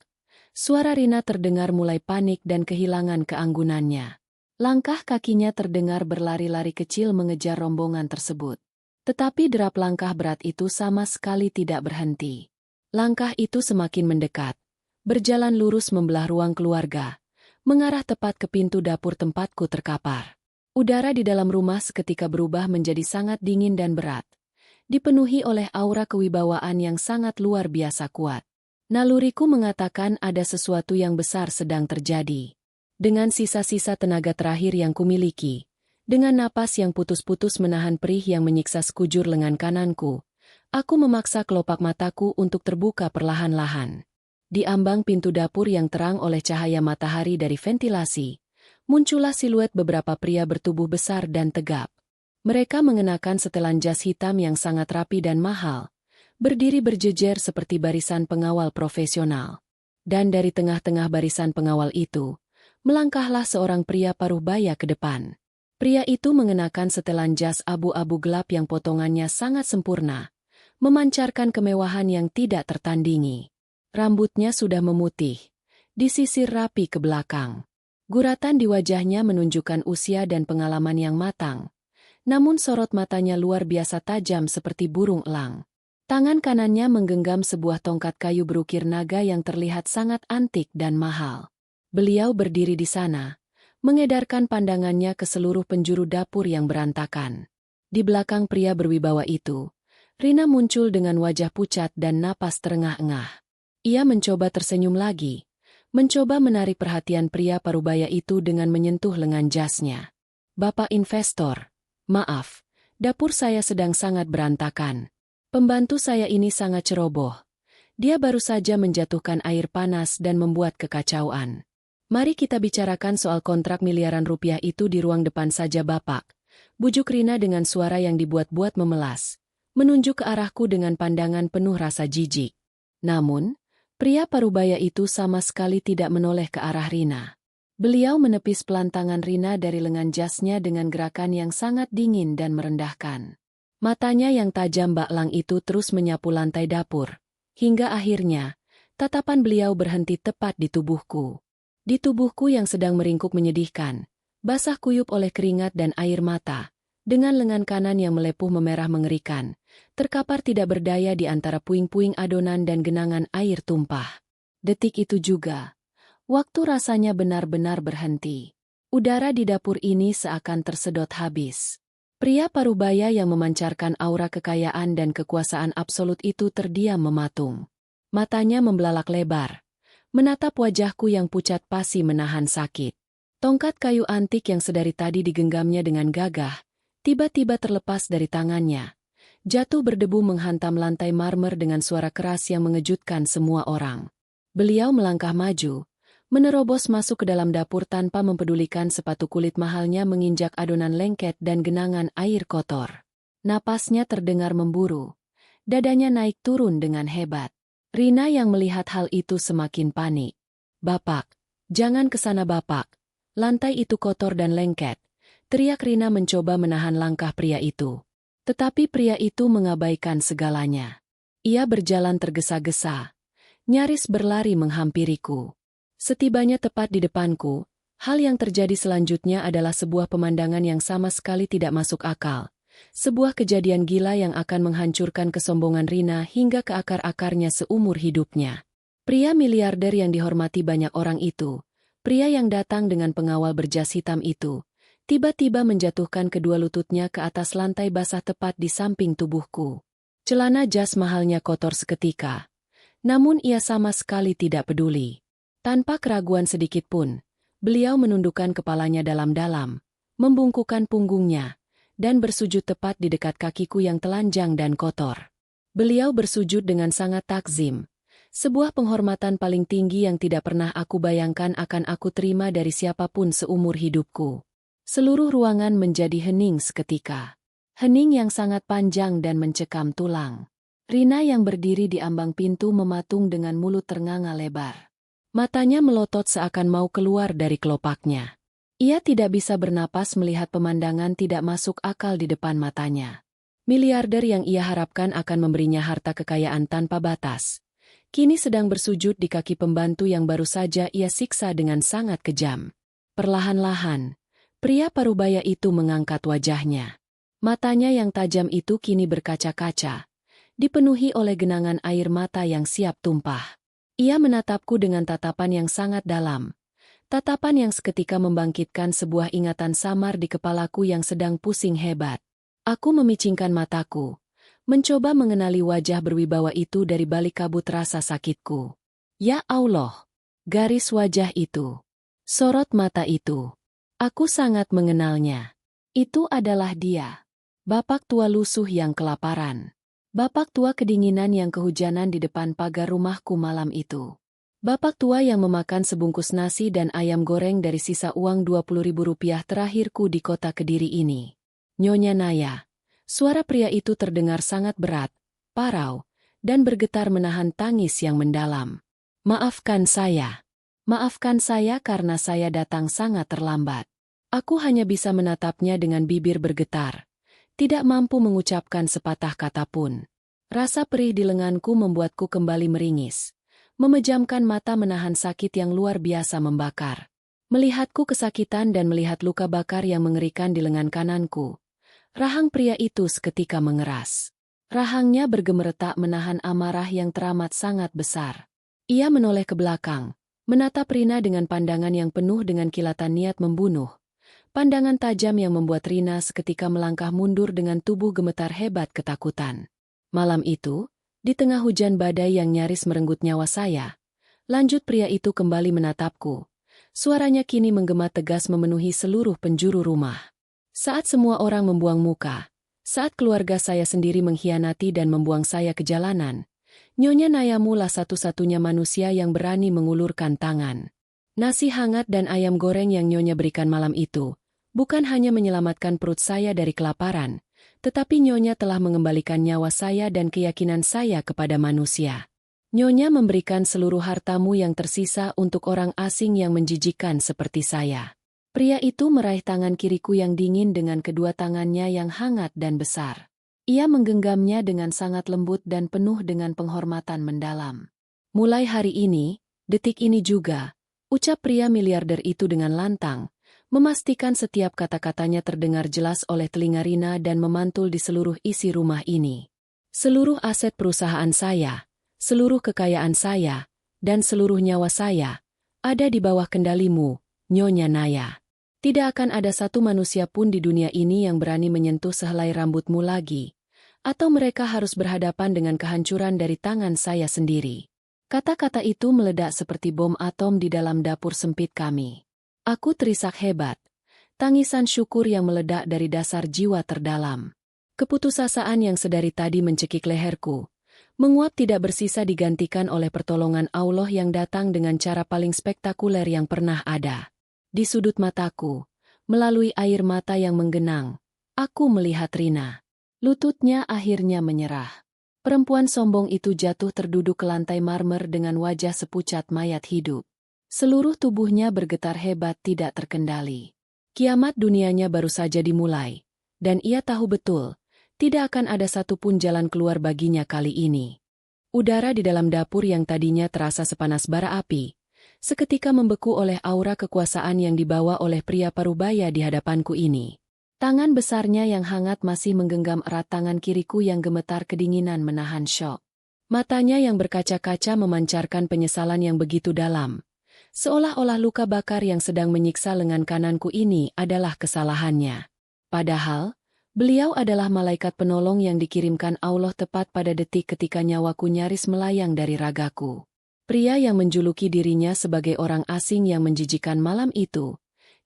Suara Rina terdengar mulai panik dan kehilangan keanggunannya. Langkah kakinya terdengar berlari-lari kecil mengejar rombongan tersebut. Tetapi derap langkah berat itu sama sekali tidak berhenti. Langkah itu semakin mendekat, berjalan lurus membelah ruang keluarga, mengarah tepat ke pintu dapur tempatku terkapar. Udara di dalam rumah seketika berubah menjadi sangat dingin dan berat, dipenuhi oleh aura kewibawaan yang sangat luar biasa kuat. Naluriku mengatakan ada sesuatu yang besar sedang terjadi. Dengan sisa-sisa tenaga terakhir yang kumiliki, dengan napas yang putus-putus menahan perih yang menyiksa sekujur lengan kananku, aku memaksa kelopak mataku untuk terbuka perlahan-lahan. Di ambang pintu dapur yang terang oleh cahaya matahari dari ventilasi, muncullah siluet beberapa pria bertubuh besar dan tegap. Mereka mengenakan setelan jas hitam yang sangat rapi dan mahal, berdiri berjejer seperti barisan pengawal profesional. Dan dari tengah-tengah barisan pengawal itu, melangkahlah seorang pria paruh baya ke depan. Pria itu mengenakan setelan jas abu-abu gelap yang potongannya sangat sempurna, memancarkan kemewahan yang tidak tertandingi. Rambutnya sudah memutih, disisir rapi ke belakang. Guratan di wajahnya menunjukkan usia dan pengalaman yang matang, namun sorot matanya luar biasa tajam seperti burung elang. Tangan kanannya menggenggam sebuah tongkat kayu berukir naga yang terlihat sangat antik dan mahal. Beliau berdiri di sana, mengedarkan pandangannya ke seluruh penjuru dapur yang berantakan. Di belakang pria berwibawa itu, Rina muncul dengan wajah pucat dan napas terengah-engah. Ia mencoba tersenyum lagi, mencoba menarik perhatian pria parubaya itu dengan menyentuh lengan jasnya. "Bapak investor, maaf, dapur saya sedang sangat berantakan. Pembantu saya ini sangat ceroboh. Dia baru saja menjatuhkan air panas dan membuat kekacauan. Mari kita bicarakan soal kontrak miliaran rupiah itu di ruang depan saja Bapak," bujuk Rina dengan suara yang dibuat-buat memelas, menunjuk ke arahku dengan pandangan penuh rasa jijik. Namun, pria parubaya itu sama sekali tidak menoleh ke arah Rina. Beliau menepis pelan tangan Rina dari lengan jasnya dengan gerakan yang sangat dingin dan merendahkan. Matanya yang tajam baklang itu terus menyapu lantai dapur, hingga akhirnya, tatapan beliau berhenti tepat di tubuhku. Di tubuhku yang sedang meringkuk menyedihkan, basah kuyup oleh keringat dan air mata, dengan lengan kanan yang melepuh memerah mengerikan, terkapar tidak berdaya di antara puing-puing adonan dan genangan air tumpah. Detik itu juga, waktu rasanya benar-benar berhenti. Udara di dapur ini seakan tersedot habis. Pria parubaya yang memancarkan aura kekayaan dan kekuasaan absolut itu terdiam mematung. Matanya membelalak lebar, menatap wajahku yang pucat pasi menahan sakit. Tongkat kayu antik yang sedari tadi digenggamnya dengan gagah, tiba-tiba terlepas dari tangannya. Jatuh berdebu menghantam lantai marmer dengan suara keras yang mengejutkan semua orang. Beliau melangkah maju, menerobos masuk ke dalam dapur tanpa mempedulikan sepatu kulit mahalnya menginjak adonan lengket dan genangan air kotor. Napasnya terdengar memburu. Dadanya naik turun dengan hebat. Rina yang melihat hal itu semakin panik. "Bapak, jangan ke sana Bapak. Lantai itu kotor dan lengket." Teriak Rina mencoba menahan langkah pria itu. Tetapi pria itu mengabaikan segalanya. Ia berjalan tergesa-gesa, nyaris berlari menghampiriku. Setibanya tepat di depanku, hal yang terjadi selanjutnya adalah sebuah pemandangan yang sama sekali tidak masuk akal. Sebuah kejadian gila yang akan menghancurkan kesombongan Rina hingga ke akar-akarnya seumur hidupnya. Pria miliarder yang dihormati banyak orang itu, pria yang datang dengan pengawal berjas hitam itu, tiba-tiba menjatuhkan kedua lututnya ke atas lantai basah tepat di samping tubuhku. Celana jas mahalnya kotor seketika. Namun ia sama sekali tidak peduli. Tanpa keraguan sedikitpun, beliau menundukkan kepalanya dalam-dalam, membungkukkan punggungnya, dan bersujud tepat di dekat kakiku yang telanjang dan kotor. Beliau bersujud dengan sangat takzim, sebuah penghormatan paling tinggi yang tidak pernah aku bayangkan akan aku terima dari siapapun seumur hidupku. Seluruh ruangan menjadi hening seketika. Hening yang sangat panjang dan mencekam tulang. Rina yang berdiri di ambang pintu mematung dengan mulut ternganga lebar. Matanya melotot seakan mau keluar dari kelopaknya. Ia tidak bisa bernapas melihat pemandangan tidak masuk akal di depan matanya. Miliarder yang ia harapkan akan memberinya harta kekayaan tanpa batas, kini sedang bersujud di kaki pembantu yang baru saja ia siksa dengan sangat kejam. Perlahan-lahan, pria parubaya itu mengangkat wajahnya. Matanya yang tajam itu kini berkaca-kaca, dipenuhi oleh genangan air mata yang siap tumpah. Ia menatapku dengan tatapan yang sangat dalam. Tatapan yang seketika membangkitkan sebuah ingatan samar di kepalaku yang sedang pusing hebat. Aku memicingkan mataku, mencoba mengenali wajah berwibawa itu dari balik kabut rasa sakitku. Ya Allah! Garis wajah itu. Sorot mata itu. Aku sangat mengenalnya. Itu adalah dia. Bapak tua lusuh yang kelaparan. Bapak tua kedinginan yang kehujanan di depan pagar rumahku malam itu. Bapak tua yang memakan sebungkus nasi dan ayam goreng dari sisa uang Rp20.000 terakhirku di kota Kediri ini. Nyonya Naya. Suara pria itu terdengar sangat berat, parau, dan bergetar menahan tangis yang mendalam. Maafkan saya. Maafkan saya karena saya datang sangat terlambat. Aku hanya bisa menatapnya dengan bibir bergetar. Tidak mampu mengucapkan sepatah kata pun. Rasa perih di lenganku membuatku kembali meringis. Memejamkan mata menahan sakit yang luar biasa membakar. Melihatku kesakitan dan melihat luka bakar yang mengerikan di lengan kananku. Rahang pria itu seketika mengeras. Rahangnya bergemeretak menahan amarah yang teramat sangat besar. Ia menoleh ke belakang, menatap Rina dengan pandangan yang penuh dengan kilatan niat membunuh. Pandangan tajam yang membuat Rina seketika melangkah mundur dengan tubuh gemetar hebat ketakutan. Malam itu, di tengah hujan badai yang nyaris merenggut nyawa saya, lanjut pria itu kembali menatapku. Suaranya kini menggema tegas memenuhi seluruh penjuru rumah. Saat semua orang membuang muka, saat keluarga saya sendiri mengkhianati dan membuang saya ke jalanan, Nyonya Nayamu lah satu-satunya manusia yang berani mengulurkan tangan. Nasi hangat dan ayam goreng yang Nyonya berikan malam itu, bukan hanya menyelamatkan perut saya dari kelaparan, tetapi Nyonya telah mengembalikan nyawa saya dan keyakinan saya kepada manusia. Nyonya memberikan seluruh hartamu yang tersisa untuk orang asing yang menjijikkan seperti saya. Pria itu meraih tangan kiriku yang dingin dengan kedua tangannya yang hangat dan besar. Ia menggenggamnya dengan sangat lembut dan penuh dengan penghormatan mendalam. Mulai hari ini, detik ini juga, ucap pria miliarder itu dengan lantang, memastikan setiap kata-katanya terdengar jelas oleh telinga Rina dan memantul di seluruh isi rumah ini. Seluruh aset perusahaan saya, seluruh kekayaan saya, dan seluruh nyawa saya, ada di bawah kendalimu, Nyonya Naya. Tidak akan ada satu manusia pun di dunia ini yang berani menyentuh sehelai rambutmu lagi, atau mereka harus berhadapan dengan kehancuran dari tangan saya sendiri. Kata-kata itu meledak seperti bom atom di dalam dapur sempit kami. Aku terisak hebat. Tangisan syukur yang meledak dari dasar jiwa terdalam. Keputusasaan yang sedari tadi mencekik leherku, menguap tidak bersisa digantikan oleh pertolongan Allah yang datang dengan cara paling spektakuler yang pernah ada. Di sudut mataku, melalui air mata yang menggenang, aku melihat Rina. Lututnya akhirnya menyerah. Perempuan sombong itu jatuh terduduk ke lantai marmer dengan wajah sepucat mayat hidup. Seluruh tubuhnya bergetar hebat tidak terkendali. Kiamat dunianya baru saja dimulai, dan ia tahu betul, tidak akan ada satupun jalan keluar baginya kali ini. Udara di dalam dapur yang tadinya terasa sepanas bara api, seketika membeku oleh aura kekuasaan yang dibawa oleh pria parubaya di hadapanku ini. Tangan besarnya yang hangat masih menggenggam erat tangan kiriku yang gemetar kedinginan menahan syok. Matanya yang berkaca-kaca memancarkan penyesalan yang begitu dalam. Seolah-olah luka bakar yang sedang menyiksa lengan kananku ini adalah kesalahannya. Padahal, beliau adalah malaikat penolong yang dikirimkan Allah tepat pada detik ketika nyawaku nyaris melayang dari ragaku. Pria yang menjuluki dirinya sebagai orang asing yang menjijikan malam itu,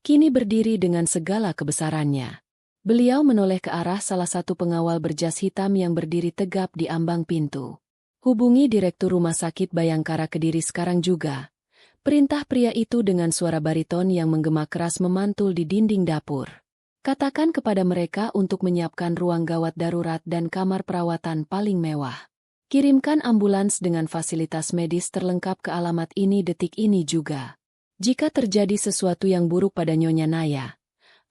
kini berdiri dengan segala kebesarannya. Beliau menoleh ke arah salah satu pengawal berjas hitam yang berdiri tegap di ambang pintu. Hubungi Direktur Rumah Sakit Bayangkara Kediri sekarang juga. Perintah pria itu dengan suara bariton yang menggema keras memantul di dinding dapur. Katakan kepada mereka untuk menyiapkan ruang gawat darurat dan kamar perawatan paling mewah. Kirimkan ambulans dengan fasilitas medis terlengkap ke alamat ini detik ini juga. Jika terjadi sesuatu yang buruk pada Nyonya Naya,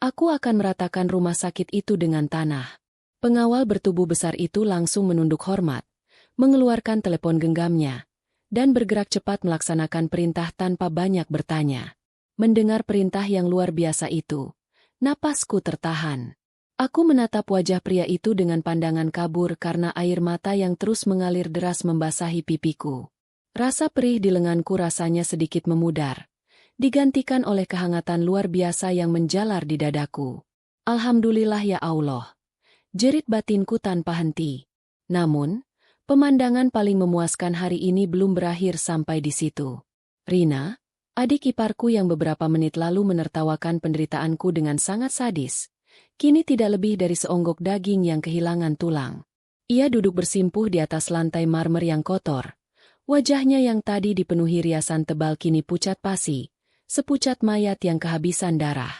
aku akan meratakan rumah sakit itu dengan tanah. Pengawal bertubuh besar itu langsung menunduk hormat, mengeluarkan telepon genggamnya, dan bergerak cepat melaksanakan perintah tanpa banyak bertanya. Mendengar perintah yang luar biasa itu, napasku tertahan. Aku menatap wajah pria itu dengan pandangan kabur karena air mata yang terus mengalir deras membasahi pipiku. Rasa perih di lenganku rasanya sedikit memudar, digantikan oleh kehangatan luar biasa yang menjalar di dadaku. Alhamdulillah ya Allah, jerit batinku tanpa henti. Namun, pemandangan paling memuaskan hari ini belum berakhir sampai di situ. Rina, adik iparku yang beberapa menit lalu menertawakan penderitaanku dengan sangat sadis, kini tidak lebih dari seonggok daging yang kehilangan tulang. Ia duduk bersimpuh di atas lantai marmer yang kotor. Wajahnya yang tadi dipenuhi riasan tebal kini pucat pasi, sepucat mayat yang kehabisan darah.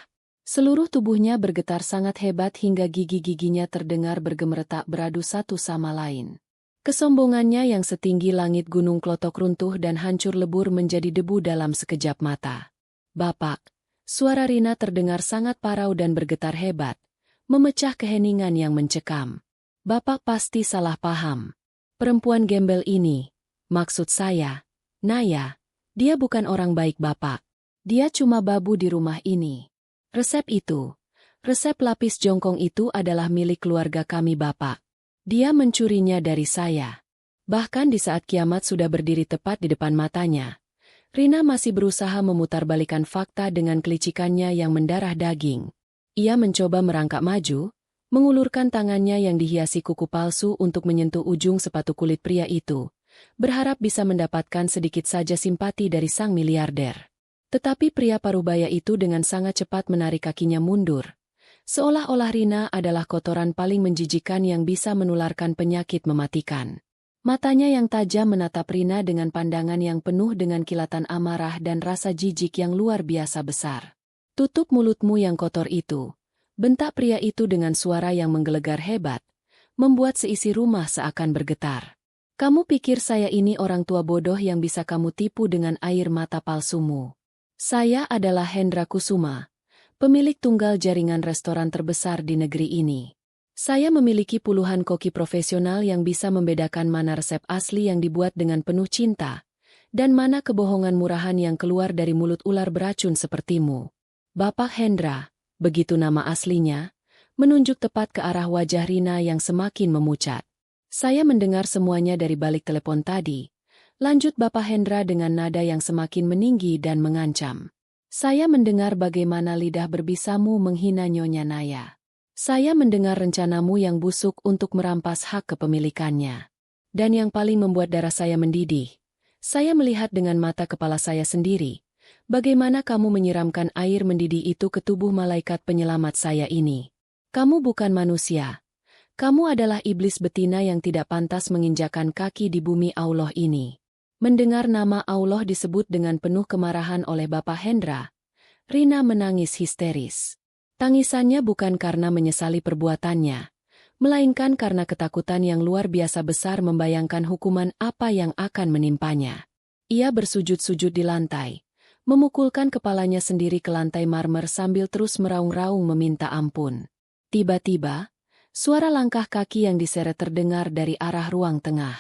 Seluruh tubuhnya bergetar sangat hebat hingga gigi-giginya terdengar bergemeretak beradu satu sama lain. Kesombongannya yang setinggi langit gunung Klotok runtuh dan hancur lebur menjadi debu dalam sekejap mata. Bapak, suara Rina terdengar sangat parau dan bergetar hebat, memecah keheningan yang mencekam. Bapak pasti salah paham. Perempuan gembel ini, maksud saya, Naya, dia bukan orang baik Bapak. Dia cuma babu di rumah ini. Resep lapis jongkong itu adalah milik keluarga kami Bapak. Dia mencurinya dari saya. Bahkan di saat kiamat sudah berdiri tepat di depan matanya, Rina masih berusaha memutarbalikkan fakta dengan kelicikannya yang mendarah daging. Ia mencoba merangkak maju, mengulurkan tangannya yang dihiasi kuku palsu untuk menyentuh ujung sepatu kulit pria itu, berharap bisa mendapatkan sedikit saja simpati dari sang miliarder. Tetapi pria parubaya itu dengan sangat cepat menarik kakinya mundur. Seolah-olah Rina adalah kotoran paling menjijikan yang bisa menularkan penyakit mematikan. Matanya yang tajam menatap Rina dengan pandangan yang penuh dengan kilatan amarah dan rasa jijik yang luar biasa besar. Tutup mulutmu yang kotor itu, bentak pria itu dengan suara yang menggelegar hebat, membuat seisi rumah seakan bergetar. Kamu pikir saya ini orang tua bodoh yang bisa kamu tipu dengan air mata palsumu? Saya adalah Hendra Kusuma, pemilik tunggal jaringan restoran terbesar di negeri ini. Saya memiliki puluhan koki profesional yang bisa membedakan mana resep asli yang dibuat dengan penuh cinta, dan mana kebohongan murahan yang keluar dari mulut ular beracun sepertimu. Bapak Hendra, begitu nama aslinya, menunjuk tepat ke arah wajah Rina yang semakin memucat. Saya mendengar semuanya dari balik telepon tadi. Lanjut Bapak Hendra dengan nada yang semakin meninggi dan mengancam. Saya mendengar bagaimana lidah berbisamu menghina Nyonya Naya. Saya mendengar rencanamu yang busuk untuk merampas hak kepemilikannya. Dan yang paling membuat darah saya mendidih, saya melihat dengan mata kepala saya sendiri, bagaimana kamu menyiramkan air mendidih itu ke tubuh malaikat penyelamat saya ini. Kamu bukan manusia. Kamu adalah iblis betina yang tidak pantas menginjakan kaki di bumi Allah ini. Mendengar nama Allah disebut dengan penuh kemarahan oleh Bapak Hendra, Rina menangis histeris. Tangisannya bukan karena menyesali perbuatannya, melainkan karena ketakutan yang luar biasa besar membayangkan hukuman apa yang akan menimpanya. Ia bersujud-sujud di lantai, memukulkan kepalanya sendiri ke lantai marmer sambil terus meraung-raung meminta ampun. Tiba-tiba, suara langkah kaki yang diseret terdengar dari arah ruang tengah.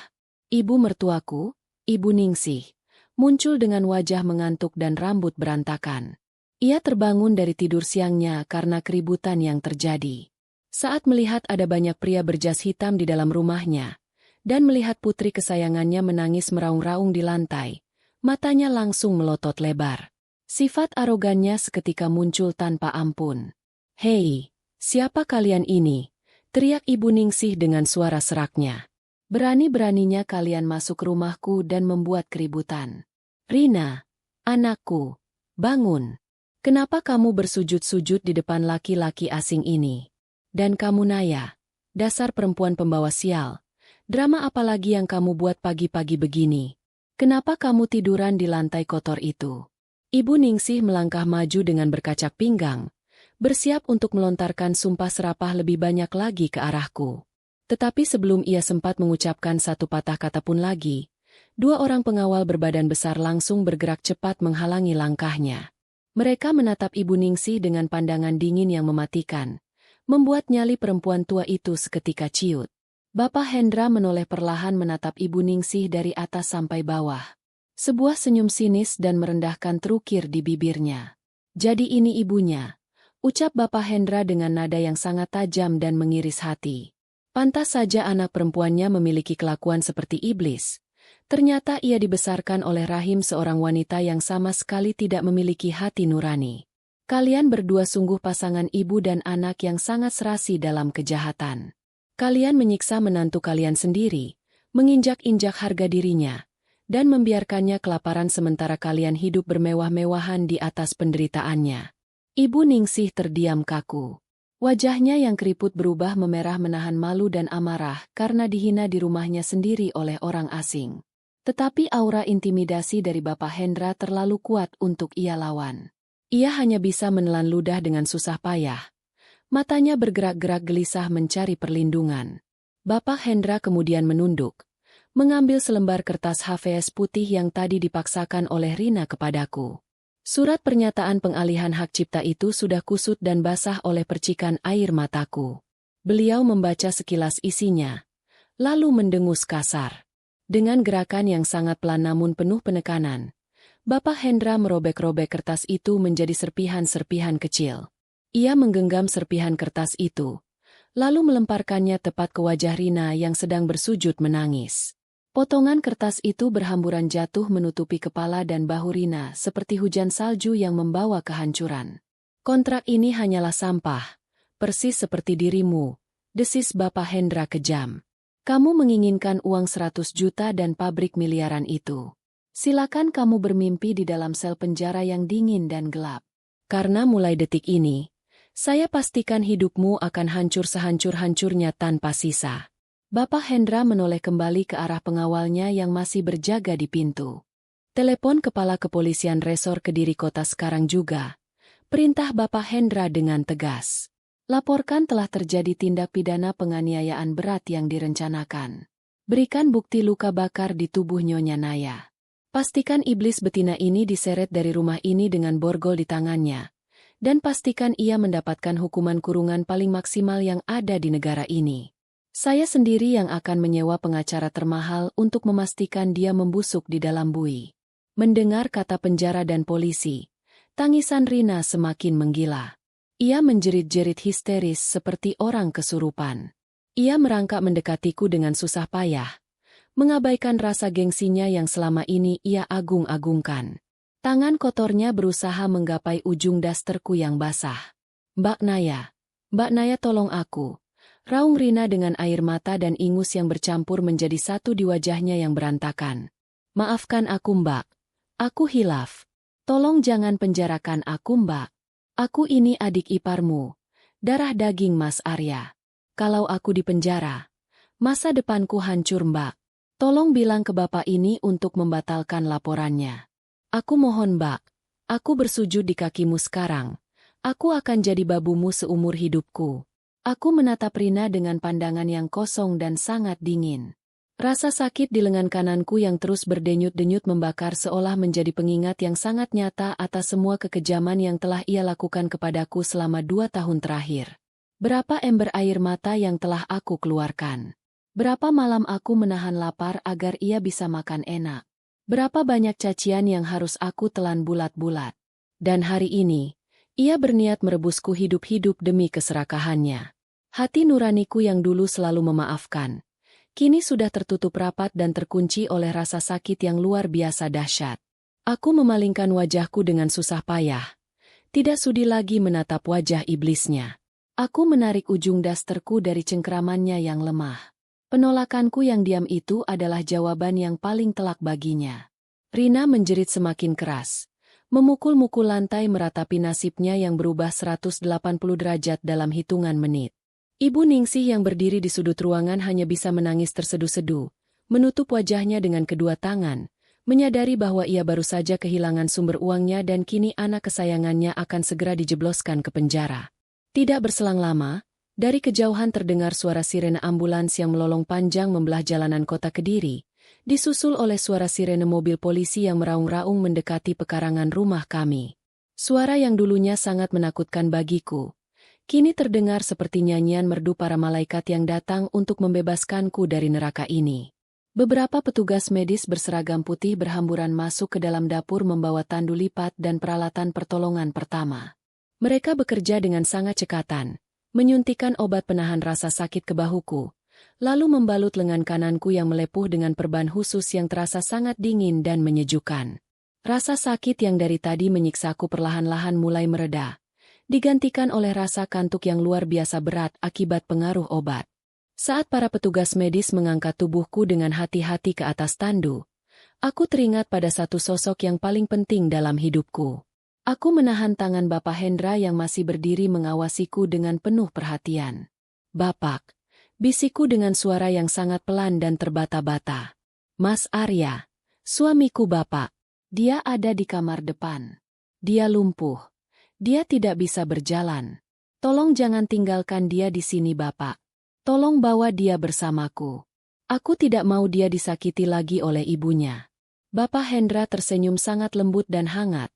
Ibu mertuaku, Ibu Ningsih, muncul dengan wajah mengantuk dan rambut berantakan. Ia terbangun dari tidur siangnya karena keributan yang terjadi. Saat melihat ada banyak pria berjas hitam di dalam rumahnya, dan melihat putri kesayangannya menangis meraung-raung di lantai, matanya langsung melotot lebar. Sifat arogannya seketika muncul tanpa ampun. "Hei, siapa kalian ini?" teriak Ibu Ningsih dengan suara seraknya. "Berani-beraninya kalian masuk rumahku dan membuat keributan. Rina, anakku, bangun. Kenapa kamu bersujud-sujud di depan laki-laki asing ini? Dan kamu Naya, dasar perempuan pembawa sial. Drama apa lagi yang kamu buat pagi-pagi begini? Kenapa kamu tiduran di lantai kotor itu?" Ibu Ningsih melangkah maju dengan berkacak pinggang, bersiap untuk melontarkan sumpah serapah lebih banyak lagi ke arahku. Tetapi sebelum ia sempat mengucapkan satu patah kata pun lagi, dua orang pengawal berbadan besar langsung bergerak cepat menghalangi langkahnya. Mereka menatap Ibu Ningsih dengan pandangan dingin yang mematikan, membuat nyali perempuan tua itu seketika ciut. Bapak Hendra menoleh perlahan menatap Ibu Ningsih dari atas sampai bawah. Sebuah senyum sinis dan merendahkan terukir di bibirnya. "Jadi ini ibunya," ucap Bapak Hendra dengan nada yang sangat tajam dan mengiris hati. Pantas saja anak perempuannya memiliki kelakuan seperti iblis. Ternyata ia dibesarkan oleh rahim seorang wanita yang sama sekali tidak memiliki hati nurani. Kalian berdua sungguh pasangan ibu dan anak yang sangat serasi dalam kejahatan. Kalian menyiksa menantu kalian sendiri, menginjak-injak harga dirinya, dan membiarkannya kelaparan sementara kalian hidup bermewah-mewahan di atas penderitaannya. Ibu Ningsih terdiam kaku. Wajahnya yang keriput berubah memerah menahan malu dan amarah karena dihina di rumahnya sendiri oleh orang asing. Tetapi aura intimidasi dari Bapak Hendra terlalu kuat untuk ia lawan. Ia hanya bisa menelan ludah dengan susah payah. Matanya bergerak-gerak gelisah mencari perlindungan. Bapak Hendra kemudian menunduk, mengambil selembar kertas HVS putih yang tadi dipaksakan oleh Rina kepadaku. Surat pernyataan pengalihan hak cipta itu sudah kusut dan basah oleh percikan air mataku. Beliau membaca sekilas isinya, lalu mendengus kasar. Dengan gerakan yang sangat pelan namun penuh penekanan, Bapak Hendra merobek-robek kertas itu menjadi serpihan-serpihan kecil. Ia menggenggam serpihan kertas itu, lalu melemparkannya tepat ke wajah Rina yang sedang bersujud menangis. Potongan kertas itu berhamburan jatuh menutupi kepala dan bahu Rina seperti hujan salju yang membawa kehancuran. "Kontrak ini hanyalah sampah, persis seperti dirimu," desis Bapak Hendra kejam. "Kamu menginginkan uang 100 juta dan pabrik miliaran itu. Silakan kamu bermimpi di dalam sel penjara yang dingin dan gelap. Karena mulai detik ini, saya pastikan hidupmu akan hancur sehancur-hancurnya tanpa sisa." Bapak Hendra menoleh kembali ke arah pengawalnya yang masih berjaga di pintu. "Telepon Kepala Kepolisian Resor Kediri Kota sekarang juga," perintah Bapak Hendra dengan tegas. "Laporkan telah terjadi tindak pidana penganiayaan berat yang direncanakan. Berikan bukti luka bakar di tubuh Nyonya Naya. Pastikan iblis betina ini diseret dari rumah ini dengan borgol di tangannya. Dan pastikan ia mendapatkan hukuman kurungan paling maksimal yang ada di negara ini. Saya sendiri yang akan menyewa pengacara termahal untuk memastikan dia membusuk di dalam bui." Mendengar kata penjara dan polisi, tangisan Rina semakin menggila. Ia menjerit-jerit histeris seperti orang kesurupan. Ia merangkak mendekatiku dengan susah payah, mengabaikan rasa gengsinya yang selama ini ia agung-agungkan. Tangan kotornya berusaha menggapai ujung dasterku yang basah. Mbak Naya tolong aku," raung Rina dengan air mata dan ingus yang bercampur menjadi satu di wajahnya yang berantakan. "Maafkan aku Mbak, aku hilaf. Tolong jangan penjarakan aku Mbak. Aku ini adik iparmu, darah daging Mas Arya. Kalau aku dipenjara, masa depanku hancur Mbak. Tolong bilang ke bapak ini untuk membatalkan laporannya. Aku mohon Mbak, aku bersujud di kakimu sekarang. Aku akan jadi babumu seumur hidupku. Aku menatap Rina dengan pandangan yang kosong dan sangat dingin. Rasa sakit di lengan kananku yang terus berdenyut-denyut membakar seolah menjadi pengingat yang sangat nyata atas semua kekejaman yang telah ia lakukan kepadaku selama 2 tahun terakhir. Berapa ember air mata yang telah aku keluarkan. Berapa malam aku menahan lapar agar ia bisa makan enak. Berapa banyak cacian yang harus aku telan bulat-bulat. Dan hari ini, ia berniat merebusku hidup-hidup demi keserakahannya. Hati nuraniku yang dulu selalu memaafkan, kini sudah tertutup rapat dan terkunci oleh rasa sakit yang luar biasa dahsyat. Aku memalingkan wajahku dengan susah payah. Tidak sudi lagi menatap wajah iblisnya. Aku menarik ujung dasterku dari cengkeramannya yang lemah. Penolakanku yang diam itu adalah jawaban yang paling telak baginya. Rina menjerit semakin keras. Memukul-mukul lantai meratapi nasibnya yang berubah 180 derajat dalam hitungan menit. Ibu Ningsih yang berdiri di sudut ruangan hanya bisa menangis terseduh-seduh, menutup wajahnya dengan kedua tangan, menyadari bahwa ia baru saja kehilangan sumber uangnya dan kini anak kesayangannya akan segera dijebloskan ke penjara. Tidak berselang lama, dari kejauhan terdengar suara sirene ambulans yang melolong panjang membelah jalanan kota Kediri, disusul oleh suara sirene mobil polisi yang meraung-raung mendekati pekarangan rumah kami. Suara yang dulunya sangat menakutkan bagiku, kini terdengar seperti nyanyian merdu para malaikat yang datang untuk membebaskanku dari neraka ini. Beberapa petugas medis berseragam putih berhamburan masuk ke dalam dapur membawa tandu lipat dan peralatan pertolongan pertama. Mereka bekerja dengan sangat cekatan, menyuntikkan obat penahan rasa sakit ke bahuku, lalu membalut lengan kananku yang melepuh dengan perban khusus yang terasa sangat dingin dan menyejukkan. Rasa sakit yang dari tadi menyiksaku perlahan-lahan mulai mereda, digantikan oleh rasa kantuk yang luar biasa berat akibat pengaruh obat. Saat para petugas medis mengangkat tubuhku dengan hati-hati ke atas tandu, aku teringat pada satu sosok yang paling penting dalam hidupku. Aku menahan tangan Bapak Hendra yang masih berdiri mengawasiku dengan penuh perhatian. "Bapak," bisikku dengan suara yang sangat pelan dan terbata-bata. "Mas Arya, suamiku Bapak. Dia ada di kamar depan. Dia lumpuh. Dia tidak bisa berjalan. Tolong jangan tinggalkan dia di sini Bapak. Tolong bawa dia bersamaku. Aku tidak mau dia disakiti lagi oleh ibunya." Bapak Hendra tersenyum sangat lembut dan hangat,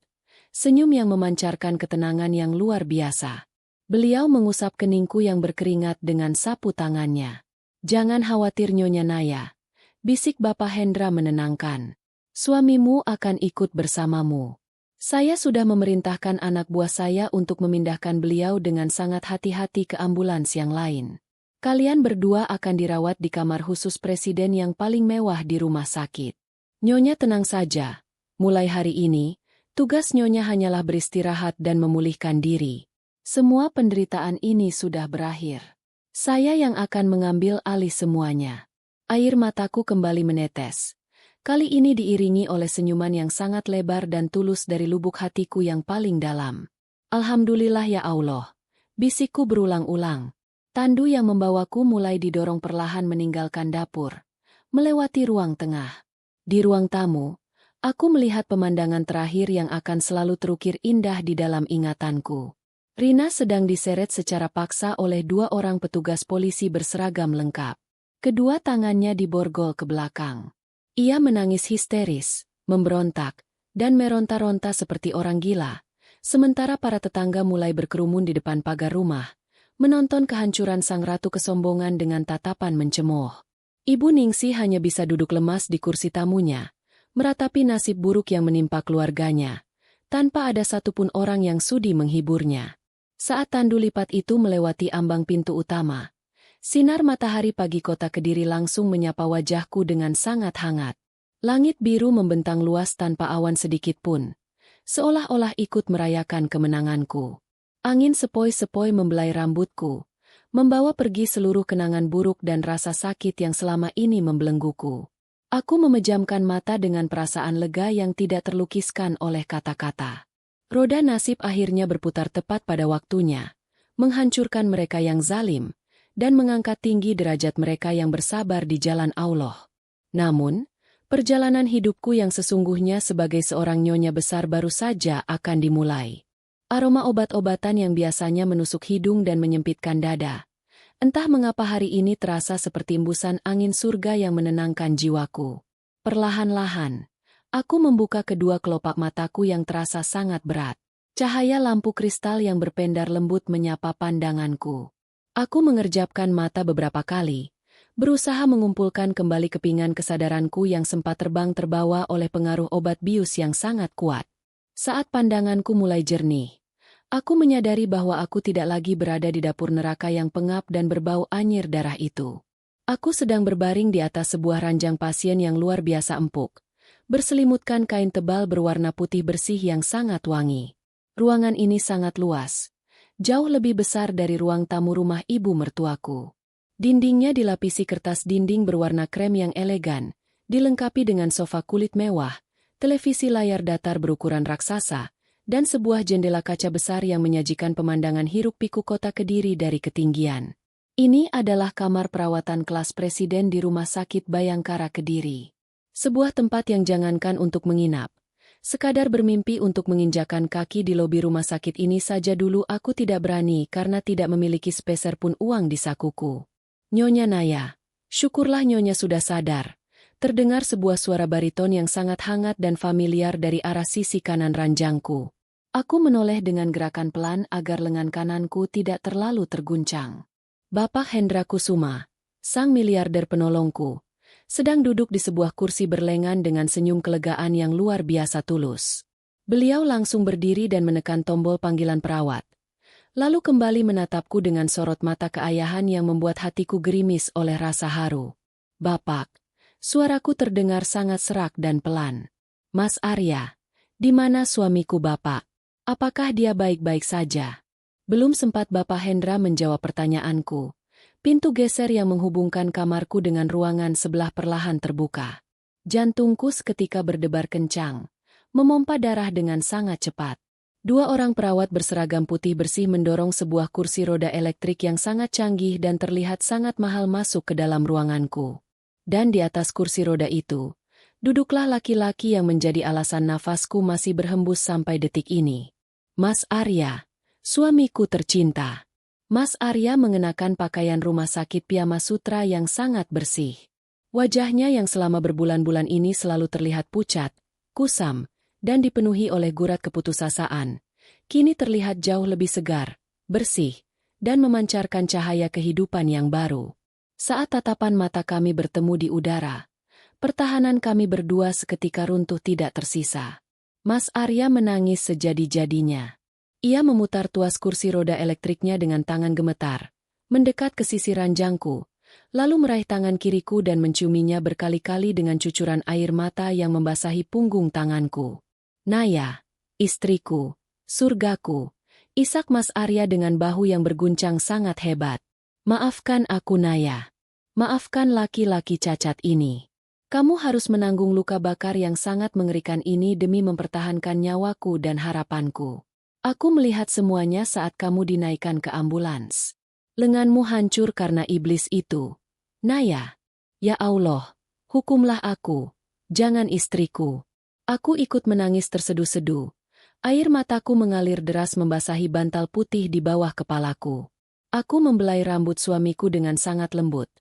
senyum yang memancarkan ketenangan yang luar biasa. Beliau mengusap keningku yang berkeringat dengan sapu tangannya. "Jangan khawatir Nyonya Naya," bisik Bapak Hendra menenangkan. "Suamimu akan ikut bersamamu. Saya sudah memerintahkan anak buah saya untuk memindahkan beliau dengan sangat hati-hati ke ambulans yang lain. Kalian berdua akan dirawat di kamar khusus presiden yang paling mewah di rumah sakit. Nyonya tenang saja. Mulai hari ini, tugas Nyonya hanyalah beristirahat dan memulihkan diri. Semua penderitaan ini sudah berakhir. Saya yang akan mengambil alih semuanya." Air mataku kembali menetes. Kali ini diiringi oleh senyuman yang sangat lebar dan tulus dari lubuk hatiku yang paling dalam. "Alhamdulillah ya Allah," bisikku berulang-ulang. Tandu yang membawaku mulai didorong perlahan meninggalkan dapur, melewati ruang tengah. Di ruang tamu, aku melihat pemandangan terakhir yang akan selalu terukir indah di dalam ingatanku. Rina sedang diseret secara paksa oleh 2 orang petugas polisi berseragam lengkap. Kedua tangannya diborgol ke belakang. Ia menangis histeris, memberontak, dan meronta-ronta seperti orang gila, sementara para tetangga mulai berkerumun di depan pagar rumah, menonton kehancuran sang ratu kesombongan dengan tatapan mencemooh. Ibu Ningsih hanya bisa duduk lemas di kursi tamunya, meratapi nasib buruk yang menimpa keluarganya, tanpa ada satupun orang yang sudi menghiburnya. Saat tandu lipat itu melewati ambang pintu utama, sinar matahari pagi kota Kediri langsung menyapa wajahku dengan sangat hangat. Langit biru membentang luas tanpa awan sedikit pun, seolah-olah ikut merayakan kemenanganku. Angin sepoi-sepoi membelai rambutku, membawa pergi seluruh kenangan buruk dan rasa sakit yang selama ini membelengguku. Aku memejamkan mata dengan perasaan lega yang tidak terlukiskan oleh kata-kata. Roda nasib akhirnya berputar tepat pada waktunya, menghancurkan mereka yang zalim, dan mengangkat tinggi derajat mereka yang bersabar di jalan Allah. Namun, perjalanan hidupku yang sesungguhnya sebagai seorang nyonya besar baru saja akan dimulai. Aroma obat-obatan yang biasanya menusuk hidung dan menyempitkan dada, Entah mengapa hari ini terasa seperti embusan angin surga yang menenangkan jiwaku. Perlahan-lahan, aku membuka kedua kelopak mataku yang terasa sangat berat. Cahaya lampu kristal yang berpendar lembut menyapa pandanganku. Aku mengerjapkan mata beberapa kali, berusaha mengumpulkan kembali kepingan kesadaranku yang sempat terbang terbawa oleh pengaruh obat bius yang sangat kuat. Saat pandanganku mulai jernih, aku menyadari bahwa aku tidak lagi berada di dapur neraka yang pengap dan berbau anyir darah itu. Aku sedang berbaring di atas sebuah ranjang pasien yang luar biasa empuk, berselimutkan kain tebal berwarna putih bersih yang sangat wangi. Ruangan ini sangat luas, jauh lebih besar dari ruang tamu rumah ibu mertuaku. Dindingnya dilapisi kertas dinding berwarna krem yang elegan, dilengkapi dengan sofa kulit mewah, televisi layar datar berukuran raksasa, dan sebuah jendela kaca besar yang menyajikan pemandangan hiruk-pikuk kota Kediri dari ketinggian. Ini adalah kamar perawatan kelas presiden di Rumah Sakit Bayangkara Kediri. Sebuah tempat yang jangankan untuk menginap, sekadar bermimpi untuk menginjakan kaki di lobi rumah sakit ini saja dulu aku tidak berani karena tidak memiliki sepeser pun uang di sakuku. Nyonya Naya, syukurlah Nyonya sudah sadar. Terdengar sebuah suara bariton yang sangat hangat dan familiar dari arah sisi kanan ranjangku. Aku menoleh dengan gerakan pelan agar lengan kananku tidak terlalu terguncang. Bapak Hendra Kusuma, sang miliarder penolongku, sedang duduk di sebuah kursi berlengan dengan senyum kelegaan yang luar biasa tulus. Beliau langsung berdiri dan menekan tombol panggilan perawat. Lalu kembali menatapku dengan sorot mata keayahan yang membuat hatiku gerimis oleh rasa haru. Bapak. Suaraku terdengar sangat serak dan pelan. Mas Arya, di mana suamiku Bapak? Apakah dia baik-baik saja? Belum sempat Bapak Hendra menjawab pertanyaanku. Pintu geser yang menghubungkan kamarku dengan ruangan sebelah perlahan terbuka. Jantungku seketika berdebar kencang, memompa darah dengan sangat cepat. Dua orang perawat berseragam putih bersih mendorong sebuah kursi roda elektrik yang sangat canggih dan terlihat sangat mahal masuk ke dalam ruanganku. Dan di atas kursi roda itu, duduklah laki-laki yang menjadi alasan nafasku masih berhembus sampai detik ini. Mas Arya, suamiku tercinta. Mas Arya mengenakan pakaian rumah sakit Piyama Sutra yang sangat bersih. Wajahnya yang selama berbulan-bulan ini selalu terlihat pucat, kusam, dan dipenuhi oleh gurat keputusasaan, kini terlihat jauh lebih segar, bersih, dan memancarkan cahaya kehidupan yang baru. Saat tatapan mata kami bertemu di udara, pertahanan kami berdua seketika runtuh tidak tersisa. Mas Arya menangis sejadi-jadinya. Ia memutar tuas kursi roda elektriknya dengan tangan gemetar, mendekat ke sisi ranjangku, lalu meraih tangan kiriku dan menciuminya berkali-kali dengan cucuran air mata yang membasahi punggung tanganku. Naya, istriku, surgaku, isak Mas Arya dengan bahu yang berguncang sangat hebat. Maafkan aku Naya. Maafkan laki-laki cacat ini. Kamu harus menanggung luka bakar yang sangat mengerikan ini demi mempertahankan nyawaku dan harapanku. Aku melihat semuanya saat kamu dinaikkan ke ambulans. Lenganmu hancur karena iblis itu. Naya. Ya Allah, hukumlah aku. Jangan istriku. Aku ikut menangis terseduh-seduh. Air mataku mengalir deras membasahi bantal putih di bawah kepalaku. Aku membelai rambut suamiku dengan sangat lembut,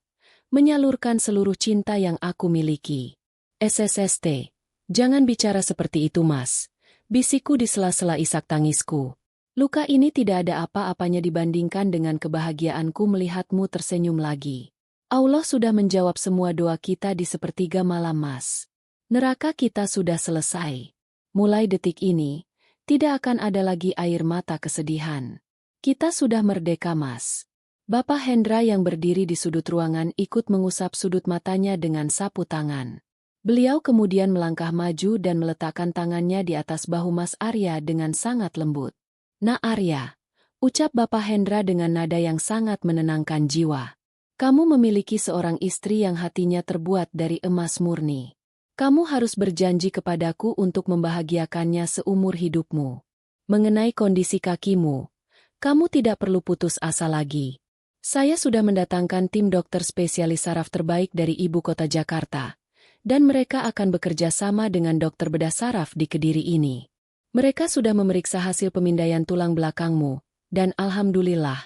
menyalurkan seluruh cinta yang aku miliki. SSST, jangan bicara seperti itu Mas, bisikku di sela-sela isak tangisku. Luka ini tidak ada apa-apanya dibandingkan dengan kebahagiaanku melihatmu tersenyum lagi. Allah sudah menjawab semua doa kita di sepertiga malam Mas. Neraka kita sudah selesai. Mulai detik ini, tidak akan ada lagi air mata kesedihan. Kita sudah merdeka Mas. Bapak Hendra yang berdiri di sudut ruangan ikut mengusap sudut matanya dengan sapu tangan. Beliau kemudian melangkah maju dan meletakkan tangannya di atas bahu Mas Arya dengan sangat lembut. Nak Arya, ucap Bapak Hendra dengan nada yang sangat menenangkan jiwa. Kamu memiliki seorang istri yang hatinya terbuat dari emas murni. Kamu harus berjanji kepadaku untuk membahagiakannya seumur hidupmu. Mengenai kondisi kakimu, kamu tidak perlu putus asa lagi. Saya sudah mendatangkan tim dokter spesialis saraf terbaik dari ibu kota Jakarta, dan mereka akan bekerja sama dengan dokter bedah saraf di Kediri ini. Mereka sudah memeriksa hasil pemindaian tulang belakangmu, dan alhamdulillah,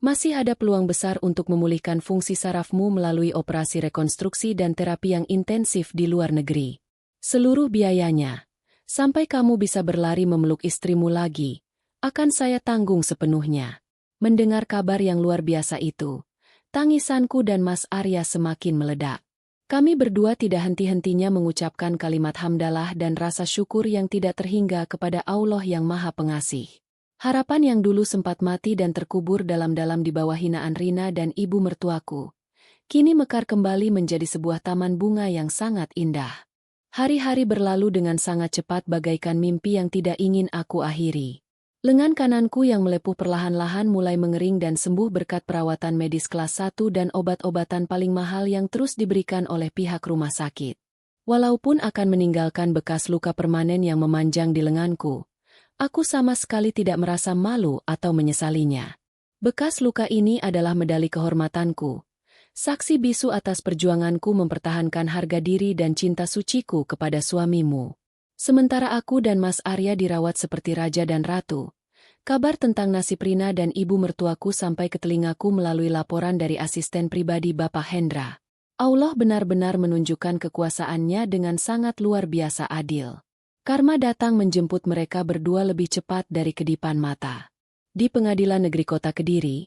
Masih ada peluang besar untuk memulihkan fungsi sarafmu melalui operasi rekonstruksi dan terapi yang intensif di luar negeri. Seluruh biayanya, sampai kamu bisa berlari memeluk istrimu lagi, akan saya tanggung sepenuhnya. Mendengar kabar yang luar biasa itu, tangisanku dan Mas Arya semakin meledak. Kami berdua tidak henti-hentinya mengucapkan kalimat hamdalah dan rasa syukur yang tidak terhingga kepada Allah yang Maha Pengasih. Harapan yang dulu sempat mati dan terkubur dalam-dalam di bawah hinaan Rina dan ibu mertuaku, kini mekar kembali menjadi sebuah taman bunga yang sangat indah. Hari-hari berlalu dengan sangat cepat bagaikan mimpi yang tidak ingin aku akhiri. Lengan kananku yang melepuh perlahan-lahan mulai mengering dan sembuh berkat perawatan medis kelas 1 dan obat-obatan paling mahal yang terus diberikan oleh pihak rumah sakit. Walaupun akan meninggalkan bekas luka permanen yang memanjang di lenganku, aku sama sekali tidak merasa malu atau menyesalinya. Bekas luka ini adalah medali kehormatanku, saksi bisu atas perjuanganku mempertahankan harga diri dan cinta suciku kepada suamimu. Sementara aku dan Mas Arya dirawat seperti raja dan ratu, kabar tentang nasib Rina dan ibu mertuaku sampai ke telingaku melalui laporan dari asisten pribadi Bapak Hendra. Allah benar-benar menunjukkan kekuasaannya dengan sangat luar biasa adil. Karma datang menjemput mereka berdua lebih cepat dari kedipan mata. Di Pengadilan Negeri Kota Kediri,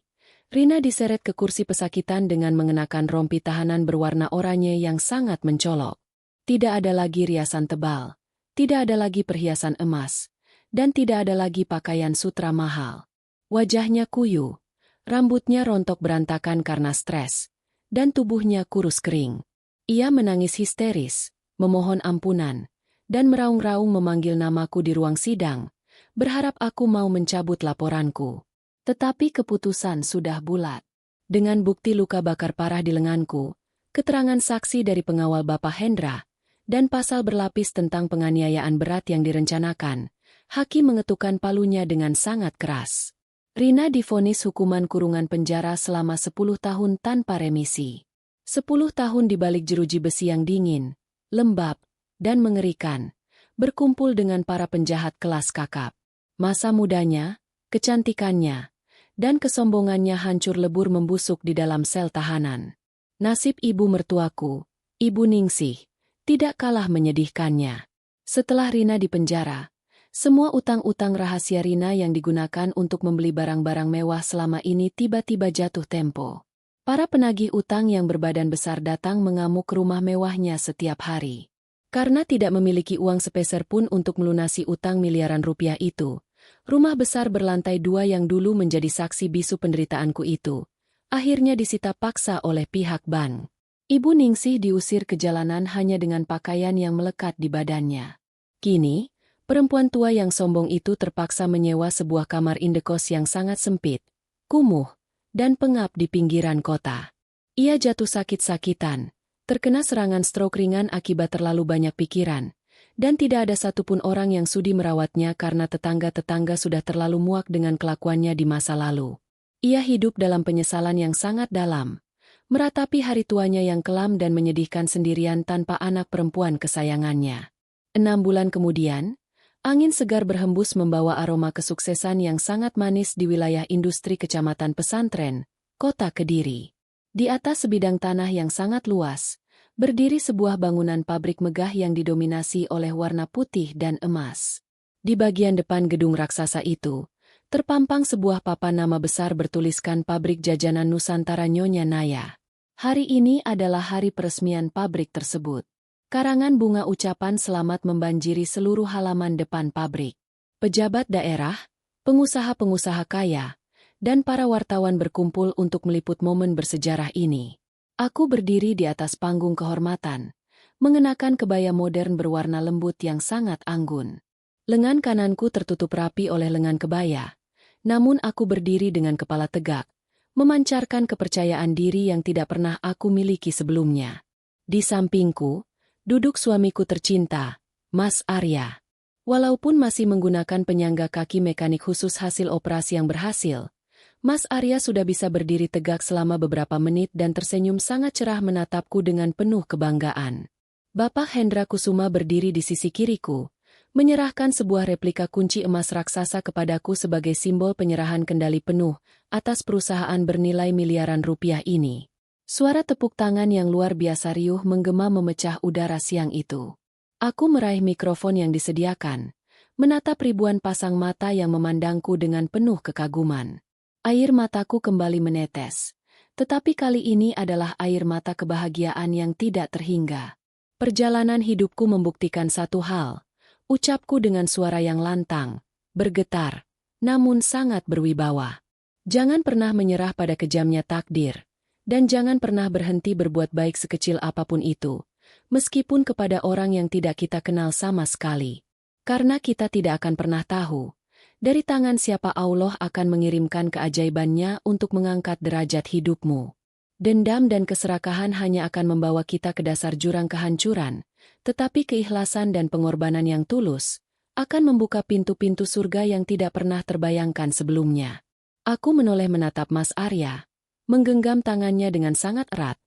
Rina diseret ke kursi pesakitan dengan mengenakan rompi tahanan berwarna oranye yang sangat mencolok. Tidak ada lagi riasan tebal, tidak ada lagi perhiasan emas, dan tidak ada lagi pakaian sutra mahal. Wajahnya kuyu, rambutnya rontok berantakan karena stres, dan tubuhnya kurus kering. Ia menangis histeris, memohon ampunan, dan meraung-raung memanggil namaku di ruang sidang, berharap aku mau mencabut laporanku. Tetapi keputusan sudah bulat. Dengan bukti luka bakar parah di lenganku, keterangan saksi dari pengawal Bapak Hendra, dan pasal berlapis tentang penganiayaan berat yang direncanakan, hakim mengetukkan palunya dengan sangat keras. Rina divonis hukuman kurungan penjara selama 10 tahun tanpa remisi. 10 tahun di balik jeruji besi yang dingin, lembab, dan mengerikan, berkumpul dengan para penjahat kelas kakap. Masa mudanya, kecantikannya, dan kesombongannya hancur lebur membusuk di dalam sel tahanan. Nasib ibu mertuaku, Ibu Ningsih, tidak kalah menyedihkannya. Setelah Rina dipenjara, semua utang-utang rahasia Rina yang digunakan untuk membeli barang-barang mewah selama ini tiba-tiba jatuh tempo. Para penagih utang yang berbadan besar datang mengamuk ke rumah mewahnya setiap hari. Karena tidak memiliki uang sepeser pun untuk melunasi utang miliaran rupiah itu, rumah besar berlantai 2 yang dulu menjadi saksi bisu penderitaanku itu, akhirnya disita paksa oleh pihak bank. Ibu Ningsih diusir ke jalanan hanya dengan pakaian yang melekat di badannya. Kini, perempuan tua yang sombong itu terpaksa menyewa sebuah kamar indekos yang sangat sempit, kumuh, dan pengap di pinggiran kota. Ia jatuh sakit-sakitan, terkena serangan stroke ringan akibat terlalu banyak pikiran, dan tidak ada satupun orang yang sudi merawatnya karena tetangga-tetangga sudah terlalu muak dengan kelakuannya di masa lalu. Ia hidup dalam penyesalan yang sangat dalam, meratapi hari tuanya yang kelam dan menyedihkan sendirian tanpa anak perempuan kesayangannya. 6 bulan kemudian, angin segar berhembus membawa aroma kesuksesan yang sangat manis di wilayah industri Kecamatan Pesantren, Kota Kediri. Di atas sebidang tanah yang sangat luas, berdiri sebuah bangunan pabrik megah yang didominasi oleh warna putih dan emas. Di bagian depan gedung raksasa itu, terpampang sebuah papan nama besar bertuliskan Pabrik Jajanan Nusantara Nyonya Naya. Hari ini adalah hari peresmian pabrik tersebut. Karangan bunga ucapan selamat membanjiri seluruh halaman depan pabrik. Pejabat daerah, pengusaha-pengusaha kaya, dan para wartawan berkumpul untuk meliput momen bersejarah ini. Aku berdiri di atas panggung kehormatan, mengenakan kebaya modern berwarna lembut yang sangat anggun. Lengan kananku tertutup rapi oleh lengan kebaya, namun aku berdiri dengan kepala tegak, memancarkan kepercayaan diri yang tidak pernah aku miliki sebelumnya. Di sampingku, duduk suamiku tercinta, Mas Arya. Walaupun masih menggunakan penyangga kaki mekanik khusus hasil operasi yang berhasil, Mas Arya sudah bisa berdiri tegak selama beberapa menit dan tersenyum sangat cerah menatapku dengan penuh kebanggaan. Bapak Hendra Kusuma berdiri di sisi kiriku, menyerahkan sebuah replika kunci emas raksasa kepadaku sebagai simbol penyerahan kendali penuh atas perusahaan bernilai miliaran rupiah ini. Suara tepuk tangan yang luar biasa riuh menggema memecah udara siang itu. Aku meraih mikrofon yang disediakan, menatap ribuan pasang mata yang memandangku dengan penuh kekaguman. Air mataku kembali menetes, tetapi kali ini adalah air mata kebahagiaan yang tidak terhingga. Perjalanan hidupku membuktikan satu hal. Ucapku dengan suara yang lantang, bergetar, namun sangat berwibawa. Jangan pernah menyerah pada kejamnya takdir, dan jangan pernah berhenti berbuat baik sekecil apapun itu, meskipun kepada orang yang tidak kita kenal sama sekali. Karena kita tidak akan pernah tahu, dari tangan siapa Allah akan mengirimkan keajaibannya untuk mengangkat derajat hidupmu. Dendam dan keserakahan hanya akan membawa kita ke dasar jurang kehancuran, tetapi keikhlasan dan pengorbanan yang tulus akan membuka pintu-pintu surga yang tidak pernah terbayangkan sebelumnya. Aku menoleh menatap Mas Arya, menggenggam tangannya dengan sangat erat,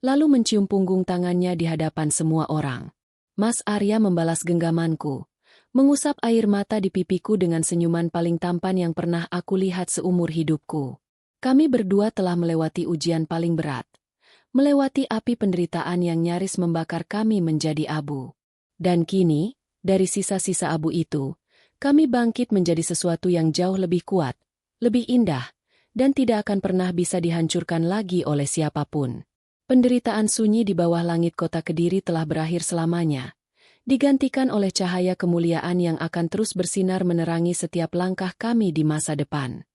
lalu mencium punggung tangannya di hadapan semua orang. Mas Arya membalas genggamanku, mengusap air mata di pipiku dengan senyuman paling tampan yang pernah aku lihat seumur hidupku. Kami berdua telah melewati ujian paling berat. Melewati api penderitaan yang nyaris membakar kami menjadi abu. Dan kini, dari sisa-sisa abu itu, kami bangkit menjadi sesuatu yang jauh lebih kuat, lebih indah, dan tidak akan pernah bisa dihancurkan lagi oleh siapapun. Penderitaan sunyi di bawah langit kota Kediri telah berakhir selamanya, digantikan oleh cahaya kemuliaan yang akan terus bersinar menerangi setiap langkah kami di masa depan.